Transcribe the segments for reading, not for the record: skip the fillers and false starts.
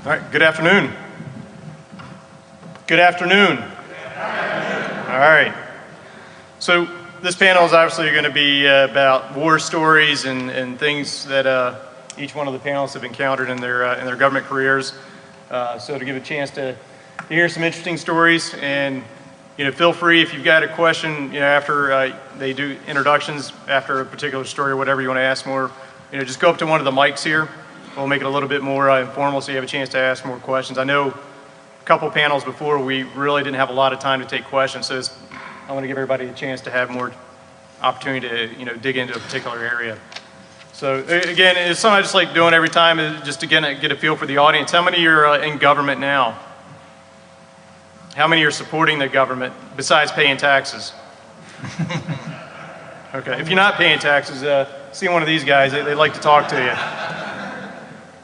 All right, good afternoon. Good afternoon. All right. So this panel is obviously going to be about war stories and things that each one of the panelists have encountered in their government careers. So to give a chance to hear some interesting stories, and feel free if you've got a question after they do introductions after a particular story or whatever you want to ask more. Just go up to one of the mics here. We'll make it a little bit more informal so you have a chance to ask more questions. I know a couple panels before we really didn't have a lot of time to take questions, so I want to give everybody a chance to have more opportunity to dig into a particular area. So again, it's something I just like doing every time, is just to get a feel for the audience. How many are in government now? How many are supporting the government besides paying taxes? Okay, if you're not paying taxes, see one of these guys. They like to talk to you.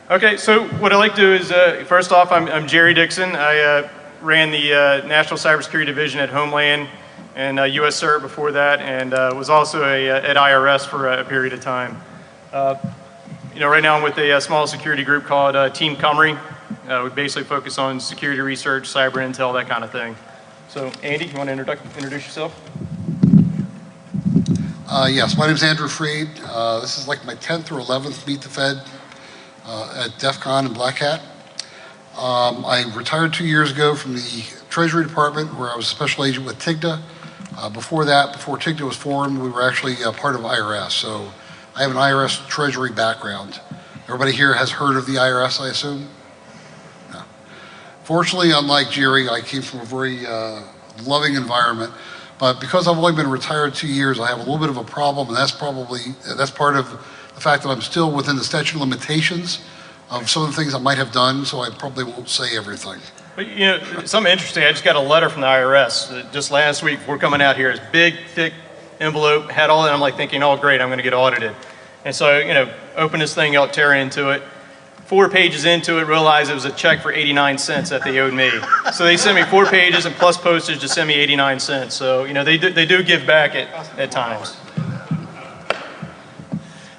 Okay, so what I like to do is, first off, I'm Jerry Dixon. I ran the National Cybersecurity Division at Homeland and U.S. CERT before that, and was also at IRS for a period of time. Right now I'm with a small security group called Team Cumry. We basically focus on security research, cyber intel, that kind of thing. So Andy, you want to introduce yourself? Yes, my name is Andrew Freed. This is like my 10th or 11th Meet the Fed at DEF CON and Blackhat. I retired 2 years ago from the Treasury Department, where I was a special agent with TIGTA. Before TIGTA was formed, we were actually part of IRS. So I have an IRS Treasury background. Everybody here has heard of the IRS, I assume? No. Fortunately, unlike Jerry, I came from a very loving environment. But because I've only been retired 2 years, I have a little bit of a problem, and that's part of the fact that I'm still within the statute of limitations of some of the things I might have done, so I probably won't say everything. But something interesting, I just got a letter from the IRS just last week before coming out here. It's big, thick envelope, had all that. I'm like thinking, oh great, I'm going to get audited. And so, open this thing up, tear into it. 4 pages into it, realized it was a check for 89 cents that they owed me. So they sent me 4 pages and plus postage to send me 89 cents. So, they do give back at times.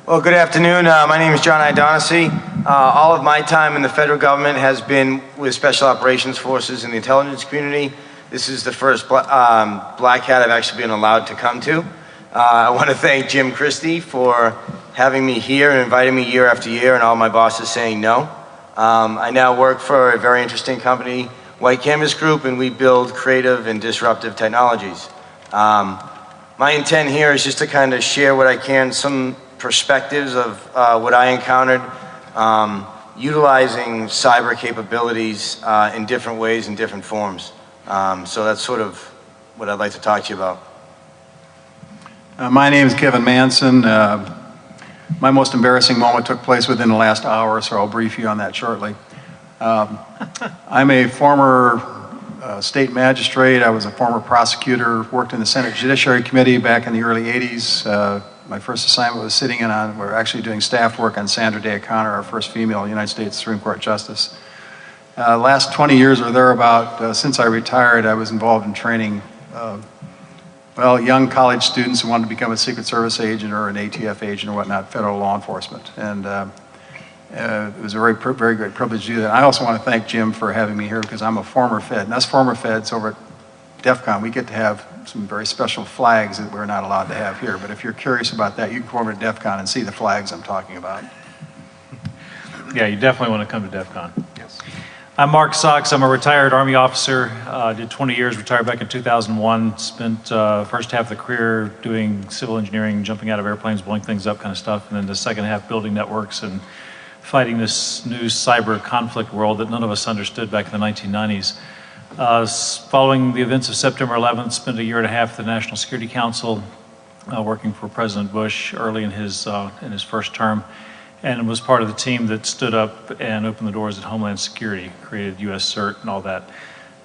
Well, good afternoon. My name is John Idonisi. All of my time in the federal government has been with Special Operations Forces in the intelligence community. This is the first Blackhat I've actually been allowed to come to. I want to thank Jim Christie for having me here and inviting me year after year, and all my bosses saying no. I now work for a very interesting company, White Canvas Group, and we build creative and disruptive technologies. My intent here is just to kind of share what I can, some perspectives of what I encountered utilizing cyber capabilities in different ways and different forms. So that's sort of what I'd like to talk to you about. My name is Kevin Manson. My most embarrassing moment took place within the last hour, so I'll brief you on that shortly. I'm a former state magistrate. I was a former prosecutor, worked in the Senate Judiciary Committee back in the early 80s. My first assignment was we're actually doing staff work on Sandra Day O'Connor, our first female United States Supreme Court Justice. Last 20 years or thereabout, since I retired, I was involved in training young college students who wanted to become a Secret Service agent or an ATF agent or whatnot, federal law enforcement. And it was a very great privilege to do that. I also want to thank Jim for having me here because I'm a former Fed. And us former Feds over at DEF CON, we get to have some very special flags that we're not allowed to have here. But if you're curious about that, you can come over to DEF CON and see the flags I'm talking about. Yeah, you definitely want to come to DEF CON. Yes. I'm Mark Sachs. I'm a retired Army officer. Did 20 years, retired back in 2001. Spent first half of the career doing civil engineering, jumping out of airplanes, blowing things up kind of stuff. And then the second half building networks and fighting this new cyber conflict world that none of us understood back in the 1990s. Following the events of September 11th, spent a year and a half at the National Security Council, working for President Bush early in his first term, and was part of the team that stood up and opened the doors at Homeland Security, created U.S. CERT and all that.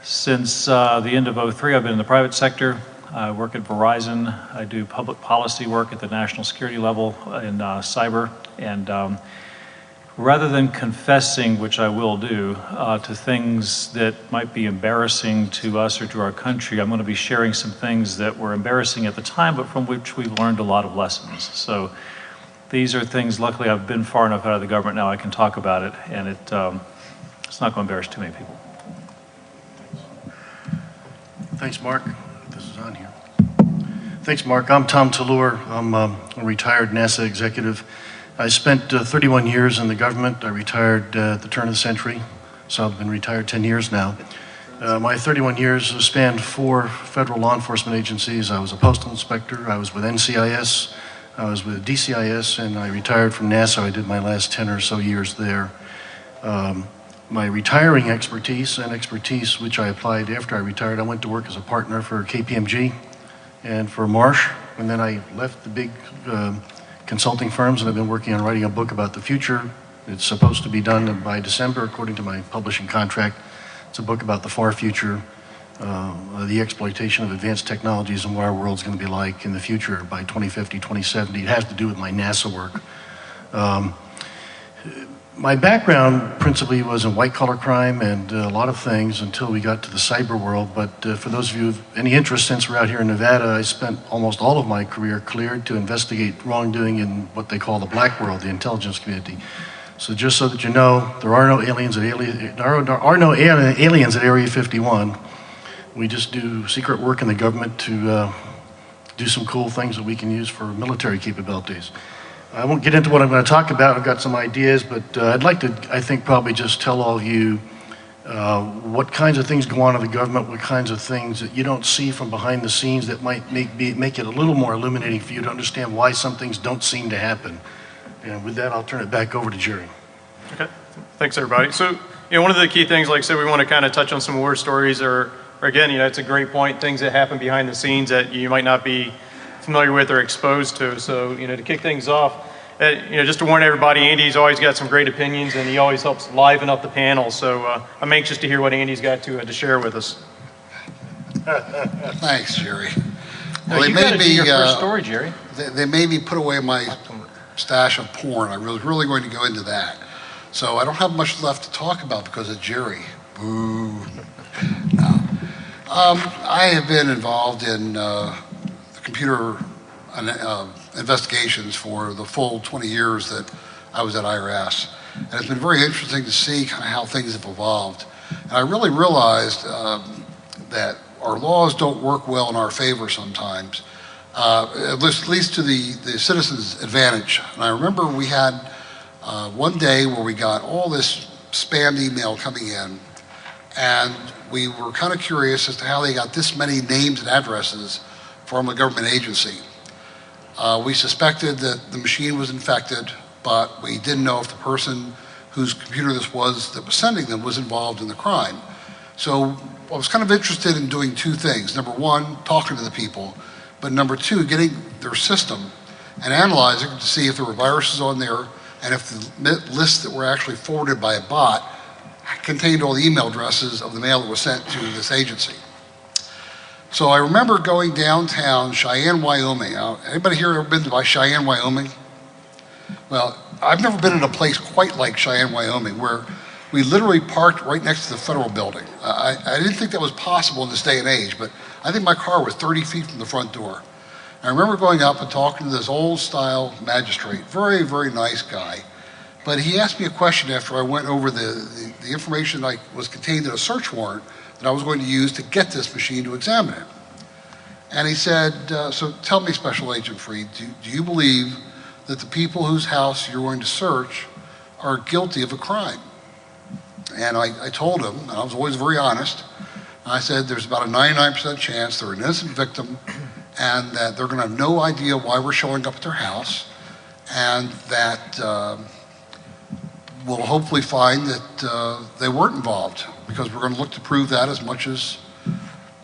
Since the end of '03, I've been in the private sector. I work at Verizon. I do public policy work at the national security level in cyber, and rather than confessing, which I will do, to things that might be embarrassing to us or to our country, I'm going to be sharing some things that were embarrassing at the time, but from which we learned a lot of lessons. So these are things, luckily I've been far enough out of the government now I can talk about it, and It's not going to embarrass too many people. Thanks, Mark. This is on here. Thanks, Mark. I'm Tom Tallur. I'm a retired NASA executive. I spent 31 years in the government. I retired at the turn of the century, so I've been retired 10 years now. My 31 years spanned 4 federal law enforcement agencies. I was a postal inspector. I was with NCIS. I was with DCIS, and I retired from NASA. I did my last 10 or so years there. My retiring expertise which I applied after I retired, I went to work as a partner for KPMG and for Marsh, and then I left the big consulting firms, and I've been working on writing a book about the future. It's supposed to be done by December, according to my publishing contract. It's a book about the far future, the exploitation of advanced technologies and what our world's going to be like in the future by 2050, 2070. It has to do with my NASA work. My background principally was in white-collar crime and a lot of things until we got to the cyber world. But for those of you with any interest, since we're out here in Nevada, I spent almost all of my career cleared to investigate wrongdoing in what they call the black world, the intelligence community. So just so that you know, there are no aliens at Area 51. We just do secret work in the government to do some cool things that we can use for military capabilities. I won't get into what I'm going to talk about. I've got some ideas, but I'd like to, I think, probably just tell all of you what kinds of things go on in the government, what kinds of things that you don't see from behind the scenes that might make it a little more illuminating for you to understand why some things don't seem to happen. And with that, I'll turn it back over to Jerry. Okay, thanks everybody. So, one of the key things, like I said, we want to kind of touch on some war stories or again, it's a great point, things that happen behind the scenes that you might not be familiar with or exposed to. So, to kick things off, just to warn everybody, Andy's always got some great opinions and he always helps liven up the panel. So I'm anxious to hear what Andy's got to share with us. Thanks, Jerry. Well, you got to do your first story, Jerry. They made me put away my stash of porn. I was really going to go into that. So I don't have much left to talk about because of Jerry. Boo. No. I have been involved in computer investigations for the full 20 years that I was at IRS. And it's been very interesting to see kind of how things have evolved. And I really realized that our laws don't work well in our favor sometimes, at least to the citizens' advantage. And I remember we had one day where we got all this spam email coming in, and we were kind of curious as to how they got this many names and addresses from a government agency. We suspected that the machine was infected, but we didn't know if the person whose computer this was that was sending them was involved in the crime. So I was kind of interested in doing 2 things. Number 1, talking to the people, but number 2, getting their system and analyzing to see if there were viruses on there and if the lists that were actually forwarded by a bot contained all the email addresses of the mail that was sent to this agency. So I remember going downtown Cheyenne, Wyoming. Anybody here ever been to Cheyenne, Wyoming? Well, I've never been in a place quite like Cheyenne, Wyoming, where we literally parked right next to the federal building. I didn't think that was possible in this day and age, but I think my car was 30 feet from the front door. I remember going up and talking to this old style magistrate, very, very nice guy. But he asked me a question after I went over the information that was contained in a search warrant that I was going to use to get this machine to examine it. And he said, so tell me, Special Agent Freed, do you believe that the people whose house you're going to search are guilty of a crime? And I told him, and I was always very honest, and I said there's about a 99% chance they're an innocent victim and that they're going to have no idea why we're showing up at their house, and that we'll hopefully find that they weren't involved, because we're going to look to prove that as much as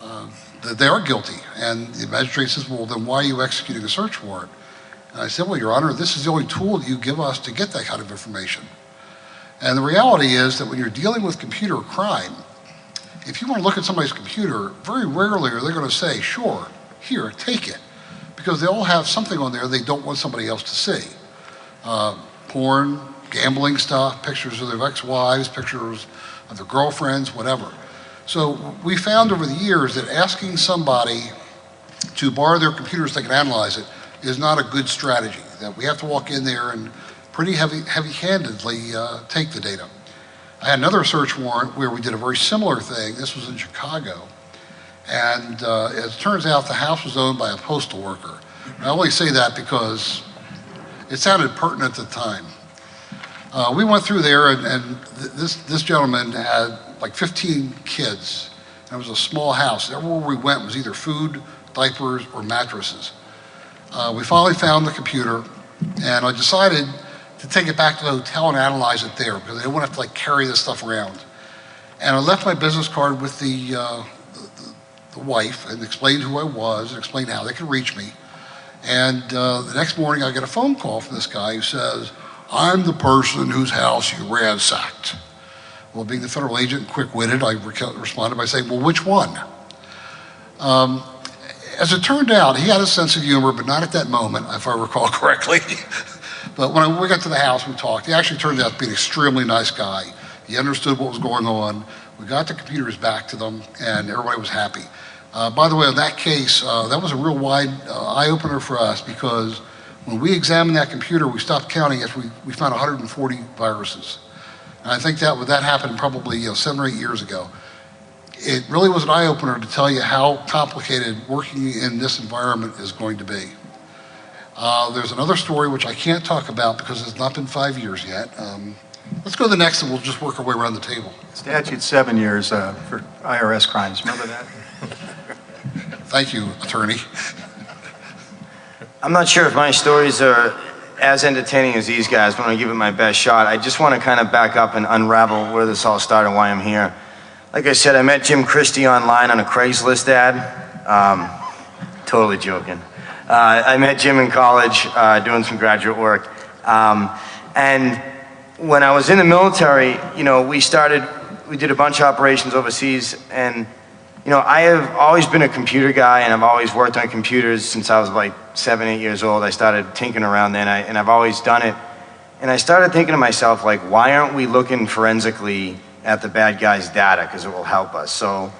that they are guilty. And the magistrate says, well, then why are you executing a search warrant? And I said, well, Your Honor, this is the only tool that you give us to get that kind of information. And the reality is that when you're dealing with computer crime, if you want to look at somebody's computer, very rarely are they going to say, sure, here, take it. Because they all have something on there they don't want somebody else to see. Porn, gambling stuff, pictures of their ex-wives, pictures of their girlfriends, whatever. So we found over the years that asking somebody to borrow their computer so they can analyze it is not a good strategy, that we have to walk in there and pretty heavy-handedly take the data. I had another search warrant where we did a very similar thing. This was in Chicago. And as it turns out, the house was owned by a postal worker. I only say that because it sounded pertinent at the time. We went through there, and this gentleman had like 15 kids. And it was a small house. Everywhere we went was either food, diapers, or mattresses. We finally found the computer, and I decided to take it back to the hotel and analyze it there because I didn't want to have to like carry this stuff around. And I left my business card with the wife and explained who I was and explained how they could reach me. And the next morning I get a phone call from this guy who says, "I'm the person whose house you ransacked." Well, being the federal agent, quick-witted, I responded by saying, "Well, which one?" As it turned out, he had a sense of humor, but not at that moment, if I recall correctly. But when we got to the house, we talked. He actually turned out to be an extremely nice guy. He understood what was going on. We got the computers back to them, and everybody was happy. By the way, in that case, that was a real wide eye-opener for us because when we examined that computer, we stopped counting after we found 140 viruses. And I think that happened probably 7 or 8 years ago. It really was an eye-opener to tell you how complicated working in this environment is going to be. There's another story which I can't talk about because it's not been 5 years yet. Let's go to the next and we'll just work our way around the table. Statute 7 years for IRS crimes. Remember that? Thank you, attorney. I'm not sure if my stories are as entertaining as these guys, but I'm gonna give it my best shot. I just wanna kind of back up and unravel where this all started and why I'm here. Like I said, I met Jim Christie online on a Craigslist ad. Totally joking. I met Jim in college doing some graduate work. And when I was in the military, we did a bunch of operations overseas, and I have always been a computer guy, and I've always worked on computers since I was like 7, 8 years old. I started tinkering around then, and I've always done it. And I started thinking to myself, like, why aren't we looking forensically at the bad guy's data, because it will help us. So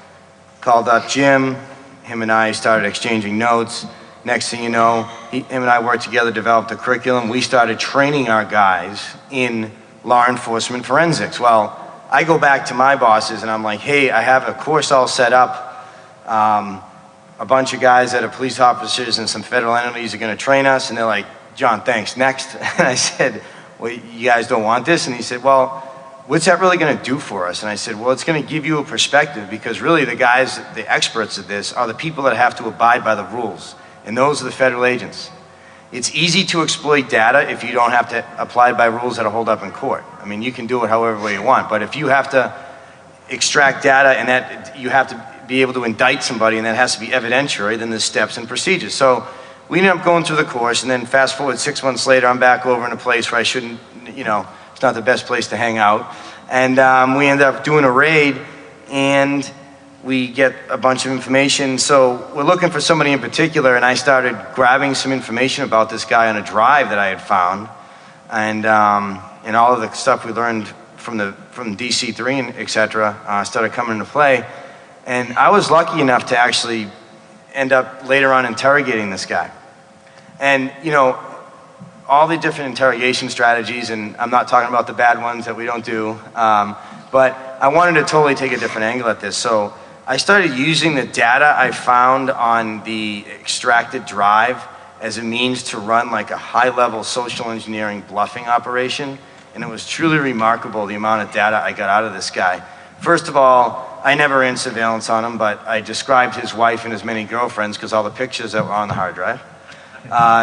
called up Jim, him and I started exchanging notes. Next thing you know, him and I worked together, developed a curriculum. We started training our guys in law enforcement forensics. Well, I go back to my bosses and I'm like, hey, I have a course all set up. A bunch of guys that are police officers and some federal entities are gonna train us. And they're like, John, thanks, next. And I said, well, you guys don't want this? And he said, well, what's that really gonna do for us? And I said, well, it's gonna give you a perspective because really the guys, the experts of this are the people that have to abide by the rules. And those are the federal agents. It's easy to exploit data if you don't have to apply by rules that are hold up in court. I mean, you can do it however way you want, but if you have to extract data and that you have to be able to indict somebody and that has to be evidentiary, then there's steps and procedures. So we ended up going through the course, and then fast forward 6 months later, I'm back over in a place where I shouldn't, it's not the best place to hang out. And we ended up doing a raid, and we get a bunch of information. So we're looking for somebody in particular, and I started grabbing some information about this guy on a drive that I had found, and all of the stuff we learned from DC3 and et cetera started coming into play. And I was lucky enough to actually end up later on interrogating this guy. And all the different interrogation strategies, and I'm not talking about the bad ones that we don't do, but I wanted to totally take a different angle at this. So I started using the data I found on the extracted drive as a means to run like a high-level social engineering bluffing operation, and it was truly remarkable the amount of data I got out of this guy. First of all, I never ran surveillance on him, but I described his wife and his many girlfriends because all the pictures that were on the hard drive.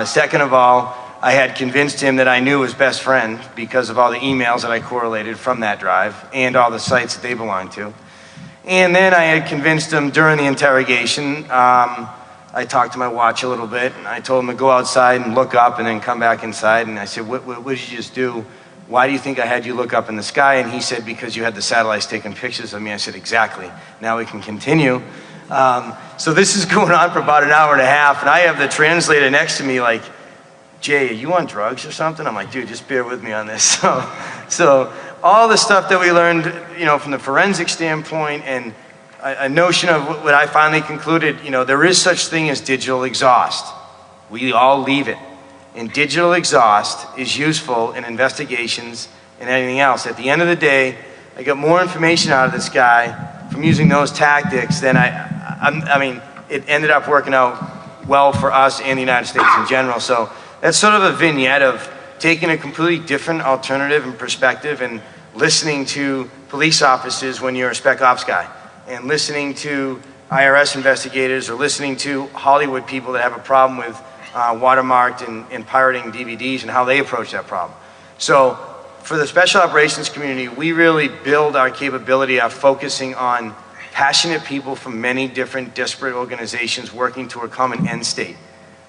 Second of all, I had convinced him that I knew his best friend because of all the emails that I correlated from that drive and all the sites that they belonged to. And then I had convinced him during the interrogation, I talked to my watch a little bit, and I told him to go outside and look up and then come back inside. And I said, what did you just do? Why do you think I had you look up in the sky? And he said, because you had the satellites taking pictures of me. I said, exactly. Now we can continue. So this is going on for about an hour and a half, and I have the translator next to me like, Jay, are you on drugs or something? I'm like, dude, just bear with me on this. So all the stuff that we learned, from the forensic standpoint, and a notion of what I finally concluded, there is such thing as digital exhaust. We all leave it. And digital exhaust is useful in investigations and anything else. At the end of the day, I got more information out of this guy from using those tactics than I mean, it ended up working out well for us and the United States in general. So that's sort of a vignette of taking a completely different alternative and perspective and listening to police officers when you're a spec ops guy, and listening to IRS investigators, or listening to Hollywood people that have a problem with watermarked and pirating DVDs and how they approach that problem. So for the special operations community, we really build our capability of focusing on passionate people from many different disparate organizations working toward a common end state.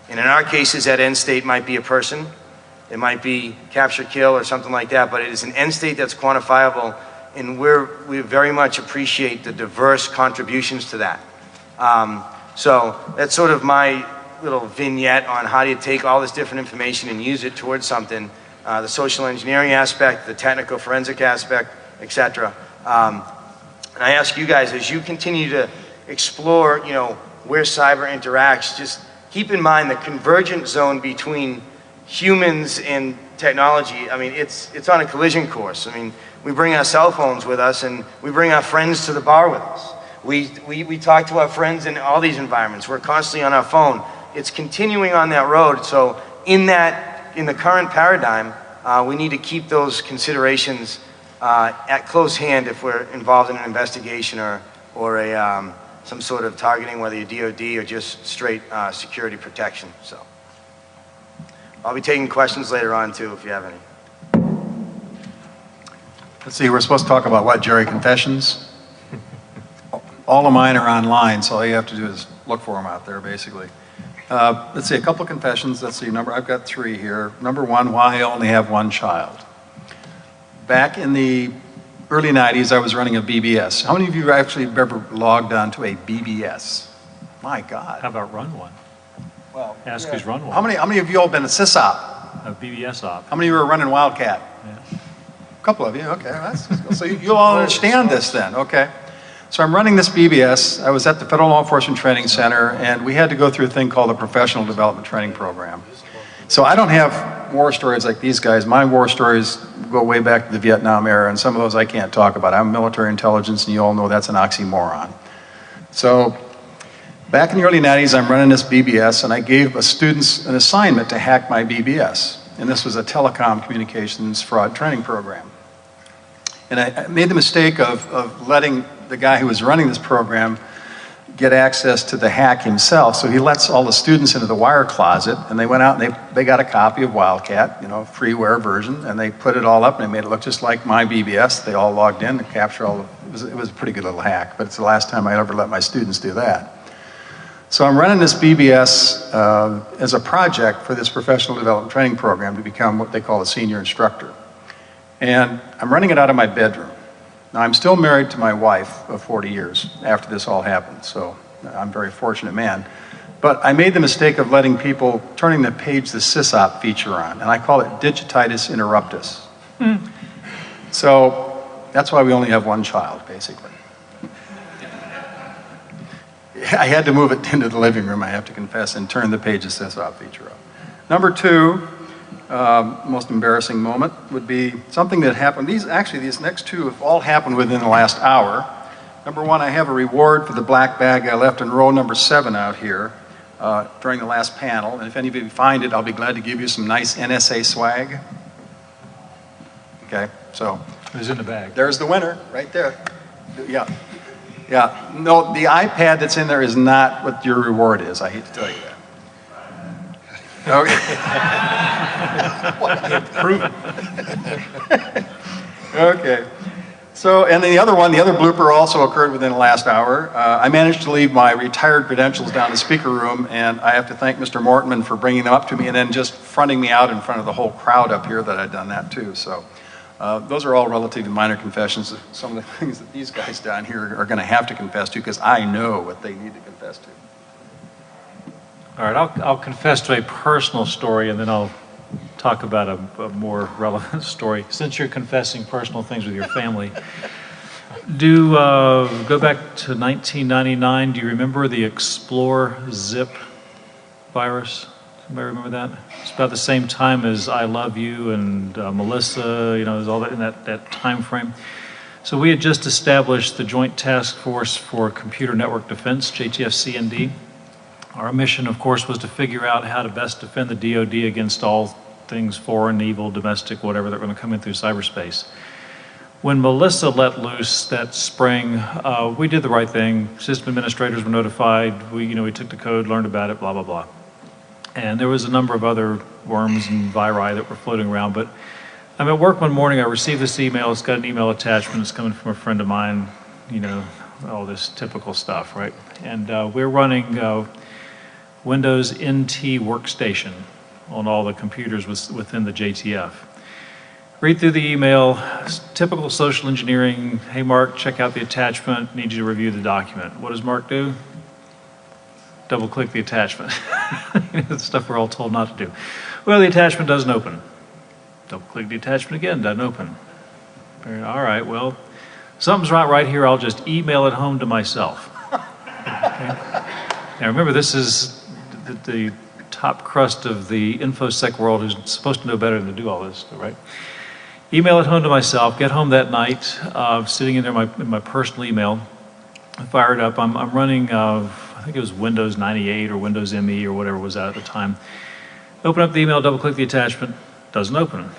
And in our cases, that end state might be a person, it might be capture, kill, or something like that, but it is an end state that's quantifiable, and we very much appreciate the diverse contributions to that. So that's sort of my little vignette on how do you take all this different information and use it towards something, the social engineering aspect, the technical forensic aspect, etc. And I ask you guys, as you continue to explore, where cyber interacts, just keep in mind the convergent zone between humans and technology. I mean, it's on a collision course. I mean, we bring our cell phones with us, and we bring our friends to the bar with us. We talk to our friends in all these environments. We're constantly on our phone. It's continuing on that road. So in the current paradigm, we need to keep those considerations at close hand if we're involved in an investigation or some sort of targeting, whether you're DOD or just straight security protection. So I'll be taking questions later on too, if you have any. Let's see, we're supposed to talk about what, Jerry? Confessions? All of mine are online, so all you have to do is look for them out there, basically. Let's see, a couple of confessions. Let's see, I've got 3 here. Number 1, why I only have 1 child. Back in the early 90s, I was running a BBS. How many of you actually have ever logged on to a BBS? My God. How about run one? Well, Ask who's run one. How many of you all been a SysOp? A BBS op. How many of you are running Wildcat? Yeah. A couple of you, okay. So you'll all understand this then, okay. So I'm running this BBS. I was at the Federal Law Enforcement Training Center, and we had to go through a thing called the Professional Development Training Program. So I don't have war stories like these guys. My war stories go way back to the Vietnam era, and some of those I can't talk about. I'm military intelligence, and you all know that's an oxymoron. So back in the early 90s, I'm running this BBS, and I gave students an assignment to hack my BBS. And this was a telecom communications fraud training program. And I made the mistake of letting the guy who was running this program get access to the hack himself. So he lets all the students into the wire closet, and they went out and they got a copy of Wildcat, freeware version, and they put it all up, and they made it look just like my BBS. They all logged in and captured it was a pretty good little hack, but it's the last time I ever let my students do that. So I'm running this BBS as a project for this professional development training program to become what they call a senior instructor. And I'm running it out of my bedroom. Now, I'm still married to my wife of 40 years after this all happened, so I'm a very fortunate man. But I made the mistake of letting people, turning the page the SysOp feature on, and I call it digititis interruptus. So that's why we only have 1 child, basically. I had to move it into the living room, I have to confess, and turn the page the SysOp feature up. Number 2, most embarrassing moment would be something that happened. These next 2 have all happened within the last hour. Number 1, I have a reward for the black bag I left in row number 7 out here during the last panel. And if any of you find it, I'll be glad to give you some nice NSA swag. Okay, so. Who's in the bag? There's the winner, right there. Yeah. Yeah, no, the iPad that's in there is not what your reward is. I hate to tell you that. Okay. Okay. So, and then the other blooper also occurred within the last hour. I managed to leave my retired credentials down in the speaker room, and I have to thank Mr. Mortman for bringing them up to me and then just fronting me out in front of the whole crowd up here that I'd done that too. So, those are all relatively minor confessions. Some of the things that these guys down here are going to have to confess to because I know what they need to confess to. All right, I'll confess to a personal story, and then I'll talk about a more relevant story. Since you're confessing personal things with your family, go back to 1999. Do you remember the Explore Zip virus? Anybody remember that? It's about the same time as I Love You and Melissa. It was all that in that time frame. So we had just established the Joint Task Force for Computer Network Defense, JTF-C&D. Our mission, of course, was to figure out how to best defend the DoD against all things foreign, evil, domestic, whatever, that are going to come in through cyberspace. When Melissa let loose that spring, we did the right thing. System administrators were notified. We took the code, learned about it, blah, blah, blah. And there was a number of other worms and viri that were floating around. But I'm at work one morning, I received this email. It's got an email attachment. It's coming from a friend of mine, all this typical stuff, right? And we're running Windows NT Workstation on all the computers within the JTF. Read through the email, typical social engineering. Hey, Mark, check out the attachment. Need you to review the document. What does Mark do? Double click the attachment. The stuff we're all told not to do. Well, the attachment doesn't open. Double click the attachment again, doesn't open. All right, well, something's not right here. I'll just email it home to myself. Okay? Now remember, this is the top crust of the InfoSec world who's supposed to know better than to do all this, right? Email it home to myself, get home that night, sitting in there in my personal email. I fire it up. I'm running, I think it was Windows 98 or Windows ME or whatever was out at the time. Open up the email, double click the attachment, doesn't open.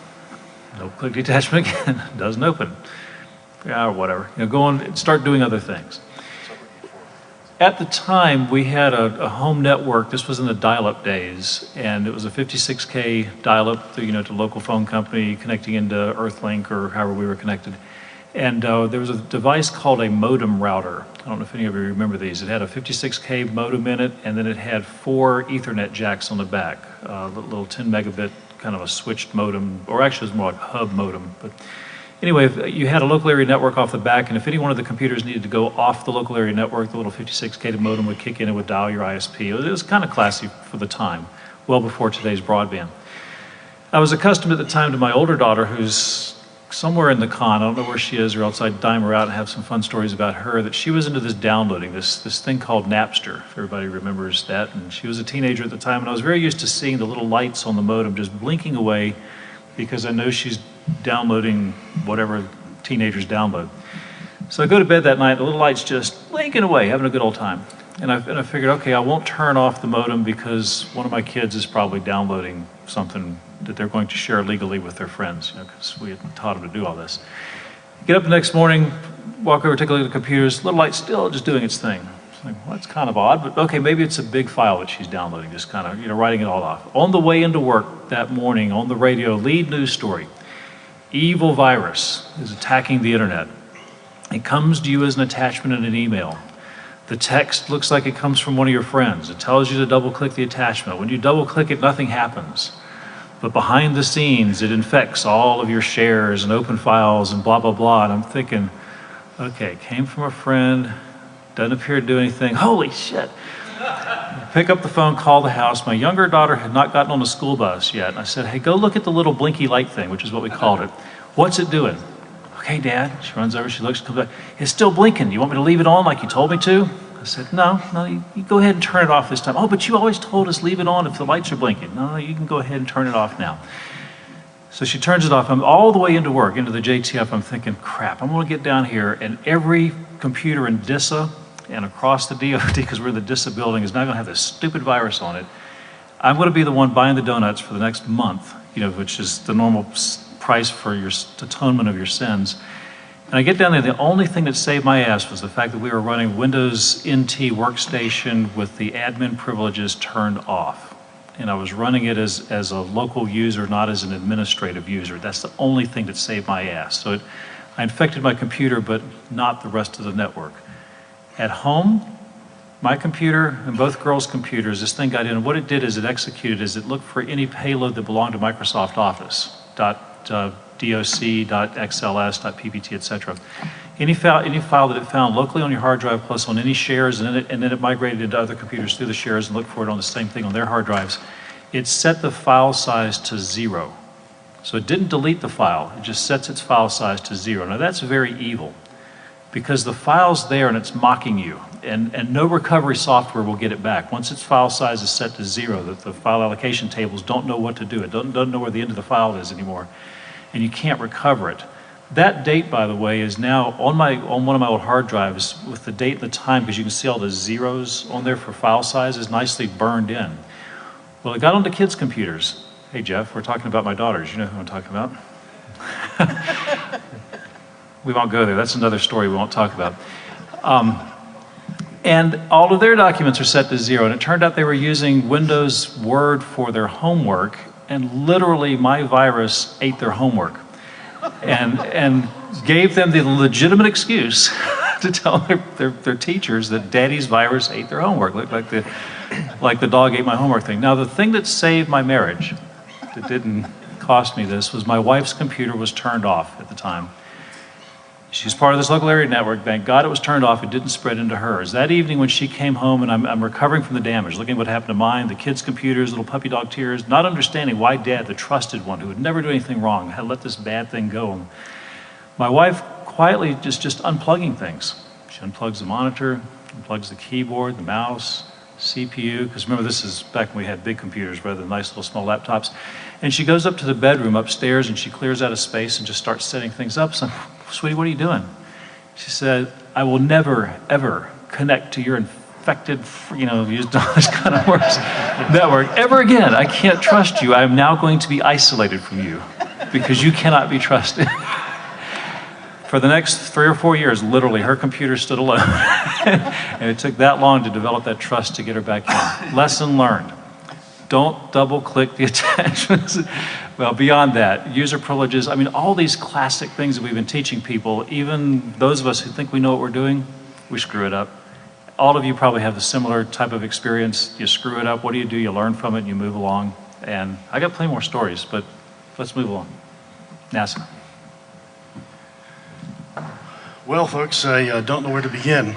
Double click the attachment again, doesn't open. Yeah, or whatever. Go on and start doing other things. At the time, we had a home network. This was in the dial-up days, and it was a 56K dial-up to local phone company connecting into Earthlink or however we were connected. And there was a device called a modem router. I don't know if any of you remember these. It had a 56K modem in it, and then it had 4 Ethernet jacks on the back, little 10 megabit kind of a switched modem, or actually it was more like a hub modem. But anyway, you had a local area network off the back, and if any one of the computers needed to go off the local area network, the little 56K modem would kick in and would dial your ISP. It was kind of classy for the time, well before today's broadband. I was accustomed at the time to my older daughter, who's somewhere in the con, I don't know where she is, or else I'd dime her out and have some fun stories about her, that she was into this downloading, this thing called Napster, if everybody remembers that. And she was a teenager at the time, and I was very used to seeing the little lights on the modem just blinking away, because I know she's downloading whatever teenagers download. So I go to bed that night, the little light's just blinking away, having a good old time. And I figured, okay, I won't turn off the modem because one of my kids is probably downloading something that they're going to share legally with their friends, because we had taught them to do all this. Get up the next morning, walk over, take a look at the computers, little light's still just doing its thing. It's like, well, that's kind of odd, but okay, maybe it's a big file that she's downloading, just kind of, writing it all off. On the way into work that morning, on the radio, lead news story. Evil virus is attacking the internet. It comes to you as an attachment in an email. The text looks like it comes from one of your friends. It tells you to double click the attachment. When you double click it, nothing happens. But behind the scenes, it infects all of your shares and open files and blah, blah, blah. And I'm thinking, okay, came from a friend, doesn't appear to do anything. Holy shit. Pick up the phone, call the house. My younger daughter had not gotten on the school bus yet. And I said, hey, go look at the little blinky light thing, which is what we called it. What's it doing? Okay, Dad. She runs over, she looks, comes back. It's still blinking. You want me to leave it on like you told me to? I said, no, you go ahead and turn it off this time. Oh, but you always told us leave it on if the lights are blinking. No, you can go ahead and turn it off now. So she turns it off. I'm all the way into work, into the JTF. I'm thinking, crap, I'm going to get down here, and every computer in DISA and across the DoD, because we're in the DISA building, is now going to have this stupid virus on it. I'm going to be the one buying the donuts for the next month, which is the normal price for your atonement of your sins. And I get down there, the only thing that saved my ass was the fact that we were running Windows NT Workstation with the admin privileges turned off. And I was running it as a local user, not as an administrative user. That's the only thing that saved my ass. So I infected my computer, but not the rest of the network. At home, my computer and both girls' computers, this thing got in, and what it did is it executed is it looked for any payload that belonged to Microsoft Office, .doc, .xls, .ppt, etc. Any file that it found locally on your hard drive plus on any shares, and then it migrated into other computers through the shares and looked for it on the same thing on their hard drives. It set the file size to 0. So it didn't delete the file, it just sets its file size to 0. Now that's very evil, because the file's there and it's mocking you, and no recovery software will get it back. Once its file size is set to 0, the file allocation tables don't know what to do. It doesn't know where the end of the file is anymore, and you can't recover it. That date, by the way, is now on one of my old hard drives with the date and the time, because you can see all the zeros on there for file size is nicely burned in. Well, it got onto kids' computers. Hey, Jeff, we're talking about my daughters. You know who I'm talking about. We won't go there. That's another story we won't talk about. And all of their documents are set to 0. And it turned out they were using Windows Word for their homework. And literally, my virus ate their homework. And gave them the legitimate excuse to tell their teachers that Daddy's virus ate their homework, like the dog ate my homework thing. Now, the thing that saved my marriage, that didn't cost me this, was my wife's computer was turned off at the time. She's part of this local area network. Thank God it was turned off. It didn't spread into hers. That evening when she came home, and I'm recovering from the damage, looking at what happened to mine, the kids' computers, little puppy dog tears, not understanding why Dad, the trusted one, who would never do anything wrong, had let this bad thing go. My wife quietly just unplugging things. She unplugs the monitor, unplugs the keyboard, the mouse, CPU, because remember, this is back when we had big computers rather than nice little small laptops. And she goes up to the bedroom upstairs and she clears out a space and just starts setting things up. So, sweetie, what are you doing? She said, I will never, ever connect to your infected, used all this kind of words, network ever again. I can't trust you. I am now going to be isolated from you because you cannot be trusted. For the next 3 or 4 years, literally, her computer stood alone. And it took that long to develop that trust to get her back in. Lesson learned. Don't double-click the attachments. Well, beyond that, user privileges, I mean, all these classic things that we've been teaching people, even those of us who think we know what we're doing, we screw it up. All of you probably have the similar type of experience. You screw it up, what do? You learn from it and you move along. And I got plenty more stories, but let's move along. NASA. Well, folks, I don't know where to begin.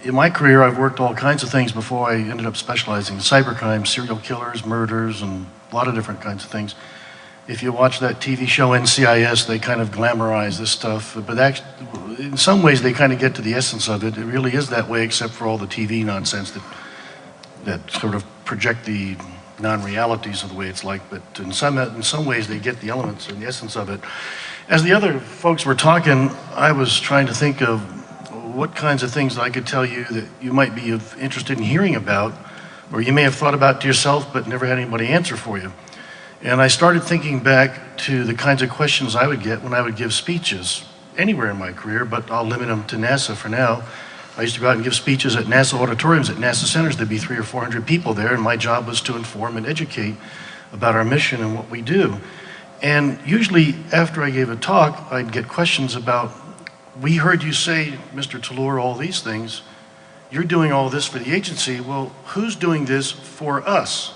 In my career, I've worked all kinds of things before I ended up specializing in cybercrime, serial killers, murders, and a lot of different kinds of things. If you watch that TV show NCIS, they kind of glamorize this stuff, but actually, in some ways they kind of get to the essence of it. It really is that way, except for all the TV nonsense that sort of project the non-realities of the way it's like, but in some ways they get the elements and the essence of it. As the other folks were talking, I was trying to think of what kinds of things I could tell you that you might be interested in hearing about, or you may have thought about to yourself but never had anybody answer for you. And I started thinking back to the kinds of questions I would get when I would give speeches anywhere in my career, but I'll limit them to NASA for now. I used to go out and give speeches at NASA auditoriums, at NASA centers. There'd be 300 or 400 people there, and my job was to inform and educate about our mission and what we do. And usually after I gave a talk, I'd get questions about, we heard you say, Mr. Toulour, all these things. You're doing all this for the agency. Well, who's doing this for us?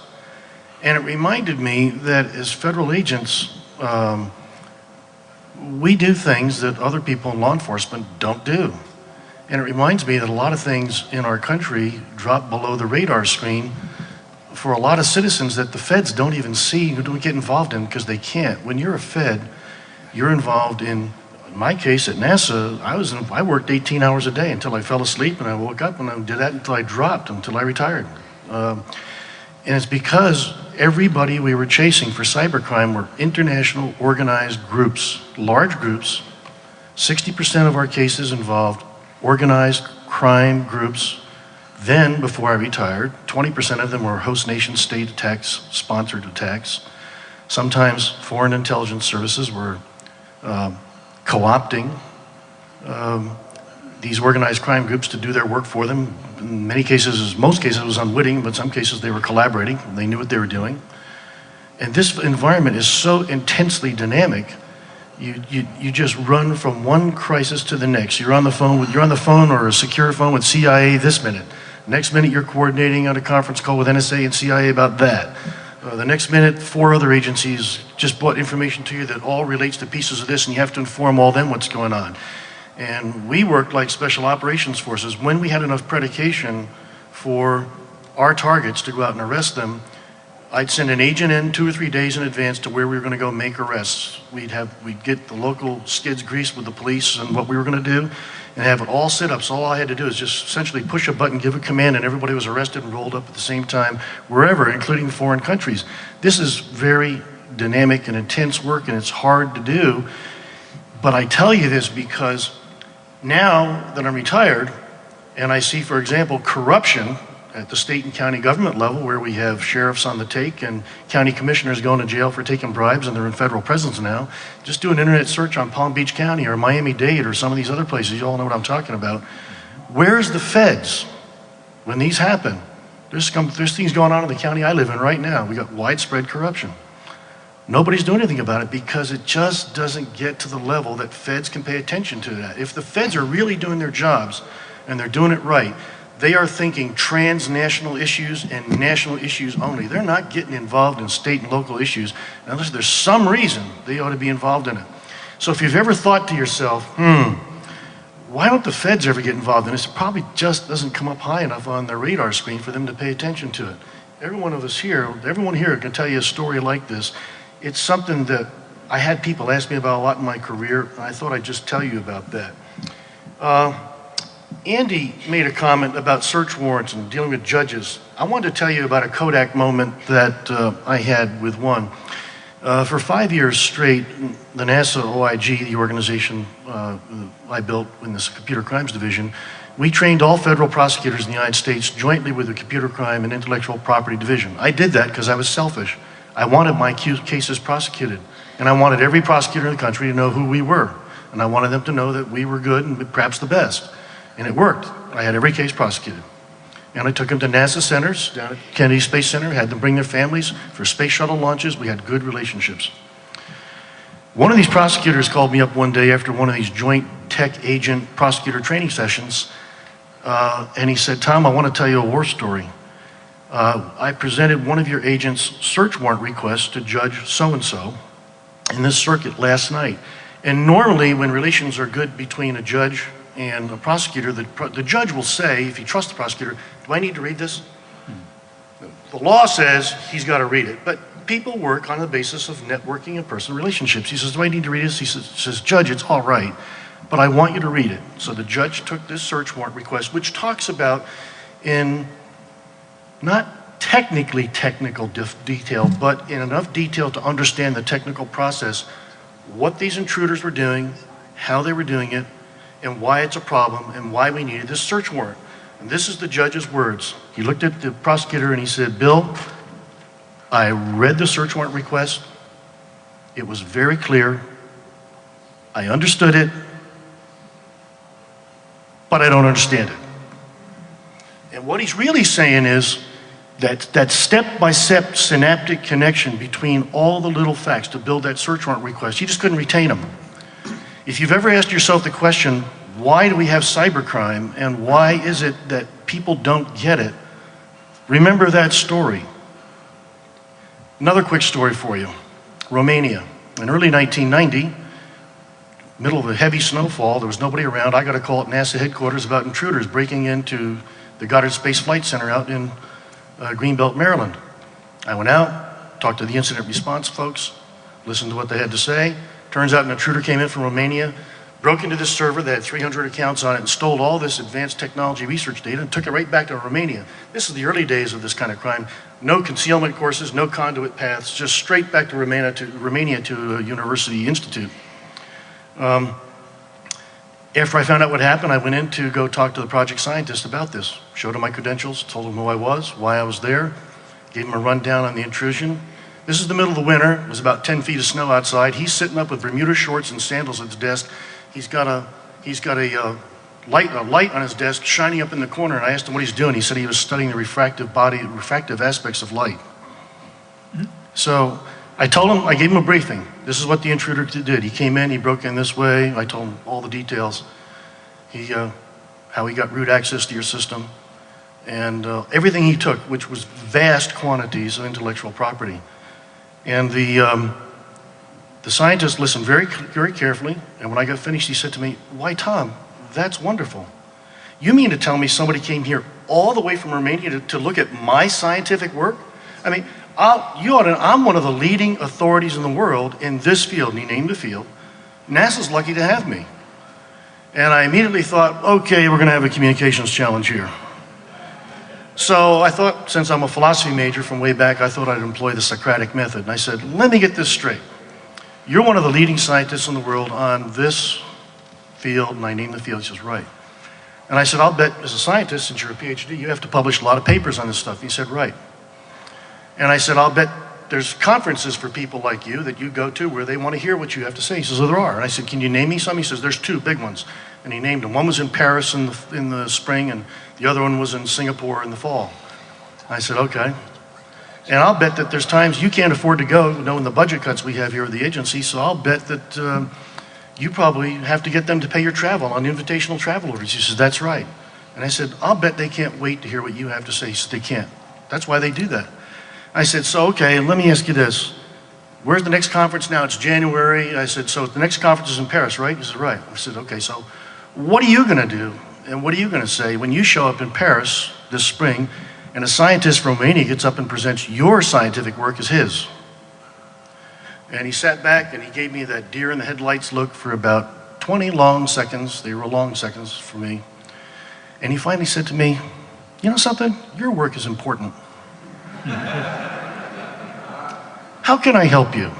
And it reminded me that as federal agents, we do things that other people in law enforcement don't do. And it reminds me that a lot of things in our country drop below the radar screen for a lot of citizens that the feds don't even see, who don't get involved in because they can't. When you're a Fed, you're involved in my case at NASA, I worked 18 hours a day until I fell asleep, and I woke up, and I did that until I dropped, until I retired. And it's because everybody we were chasing for cybercrime were international organized groups, large groups. 60% of our cases involved organized crime groups. Then, before I retired, 20% of them were host nation state attacks, sponsored attacks. Sometimes foreign intelligence services were co-opting these organized crime groups to do their work for them. In many cases, most cases, it was unwitting, but in some cases they were collaborating. They knew what they were doing. And this environment is so intensely dynamic. You just run from one crisis to the next. You're on the phone or a secure phone with CIA this minute. Next minute, you're coordinating on a conference call with NSA and CIA about that. The next minute, 4 other agencies just brought information to you that all relates to pieces of this, and you have to inform all them what's going on. And we worked like special operations forces. When we had enough predication for our targets to go out and arrest them, I'd send an agent in 2 or 3 days in advance to where we were going to go make arrests. We'd get the local skids greased with the police and what we were going to do, and have it all set up. So all I had to do is just essentially push a button, give a command, and everybody was arrested and rolled up at the same time, wherever, including foreign countries. This is very dynamic and intense work, and it's hard to do. But I tell you this because now that I'm retired, and I see, for example, corruption at the state and county government level, where we have sheriffs on the take and county commissioners going to jail for taking bribes, and they're in federal prisons now. Just do an internet search on Palm Beach County or Miami-Dade or some of these other places. You all know what I'm talking about. Where's the feds when these happen? There's things going on in the county I live in right now. We got widespread corruption. Nobody's doing anything about it because it just doesn't get to the level that feds can pay attention to that. If the feds are really doing their jobs and they're doing it right, they are thinking transnational issues and national issues only. They're not getting involved in state and local issues unless there's some reason they ought to be involved in it. So if you've ever thought to yourself, why don't the feds ever get involved in this? It probably just doesn't come up high enough on their radar screen for them to pay attention to it. Everyone here can tell you a story like this. It's something that I had people ask me about a lot in my career, and I thought I'd just tell you about that. Andy made a comment about search warrants and dealing with judges. I wanted to tell you about a Kodak moment that I had with one. For 5 years straight, the NASA OIG, the organization I built in this computer crimes division, we trained all federal prosecutors in the United States jointly with the computer crime and intellectual property division. I did that because I was selfish. I wanted my cases prosecuted, and I wanted every prosecutor in the country to know who we were, and I wanted them to know that we were good and perhaps the best. And it worked. I had every case prosecuted. And I took them to NASA centers, down at Kennedy Space Center, had them bring their families for space shuttle launches. We had good relationships. One of these prosecutors called me up one day after one of these joint tech agent prosecutor training sessions, and he said, "Tom, I want to tell you a war story. I presented one of your agents' search warrant requests to Judge so-and-so in this circuit last night. And normally when relations are good between a judge and a prosecutor, the judge will say, if he trusts the prosecutor, do I need to read this? The law says he's got to read it, but people work on the basis of networking and personal relationships. He says, do I need to read this? He says, Judge, it's all right, but I want you to read it. So the judge took this search warrant request, which talks about in not technically technical detail, but in enough detail to understand the technical process, what these intruders were doing, how they were doing it, and why it's a problem, and why we needed this search warrant. And this is the judge's words. He looked at the prosecutor and he said, Bill, I read the search warrant request. It was very clear. I understood it, but I don't understand it. And what he's really saying is that step-by-step synaptic connection between all the little facts to build that search warrant request, he just couldn't retain them. If you've ever asked yourself the question, why do we have cybercrime and why is it that people don't get it, remember that story. Another quick story for you. Romania. In early 1990, middle of a heavy snowfall, there was nobody around. I got a call at NASA headquarters about intruders breaking into the Goddard Space Flight Center out in Greenbelt, Maryland. I went out, talked to the incident response folks, listened to what they had to say. Turns out an intruder came in from Romania, broke into this server that had 300 accounts on it and stole all this advanced technology research data and took it right back to Romania. This is the early days of this kind of crime. No concealment courses, no conduit paths, just straight back to Romania to a university institute. After I found out what happened, I went in to go talk to the project scientist about this. Showed him my credentials, told him who I was, why I was there, gave him a rundown on the intrusion. This is the middle of the winter. It was about 10 feet of snow outside. He's sitting up with Bermuda shorts and sandals at his desk. He's got a light on his desk shining up in the corner, and I asked him what he's doing. He said he was studying the refractive aspects of light. So I gave him a briefing. This is what the intruder did. He came in, he broke in this way. I told him all the details. How he got root access to your system, and everything he took, which was vast quantities of intellectual property. And the scientist listened very, very carefully, and when I got finished, he said to me, "Why, Tom, that's wonderful. You mean to tell me somebody came here all the way from Romania to look at my scientific work? I mean, I'm one of the leading authorities in the world in this field," and he named the field. NASA's lucky to have me. And I immediately thought, okay, we're gonna have a communications challenge here. So I thought, since I'm a philosophy major from way back, I thought I'd employ the Socratic method. And I said, let me get this straight. you're one of the leading scientists in the world on this field, and I named the field. He says, right. And I said, I'll bet as a scientist, since you're a PhD, you have to publish a lot of papers on this stuff. And he said, right. And I said, I'll bet there's conferences for people like you that you go to where they want to hear what you have to say. He says, oh, there are. And I said, can you name me some? He says, there's two big ones. And he named them. One was in Paris in the spring, and the other one was in Singapore in the fall. I said, okay. And I'll bet that there's times you can't afford to go, knowing the budget cuts we have here at the agency, so I'll bet that you probably have to get them to pay your travel on invitational travel orders. He says, that's right. And I said, I'll bet they can't wait to hear what you have to say. He said, they can't. That's why they do that. I said, so okay, let me ask you this. Where's the next conference now? It's January. I said, so the next conference is in Paris, right? He said, right. I said, okay, so what are you going to do and what are you going to say when you show up in Paris this spring and a scientist from Romania gets up and presents your scientific work as his? And he sat back and he gave me that deer in the headlights look for about 20 long seconds. They were long seconds for me. And he finally said to me, you know something? Your work is important. How can I help you?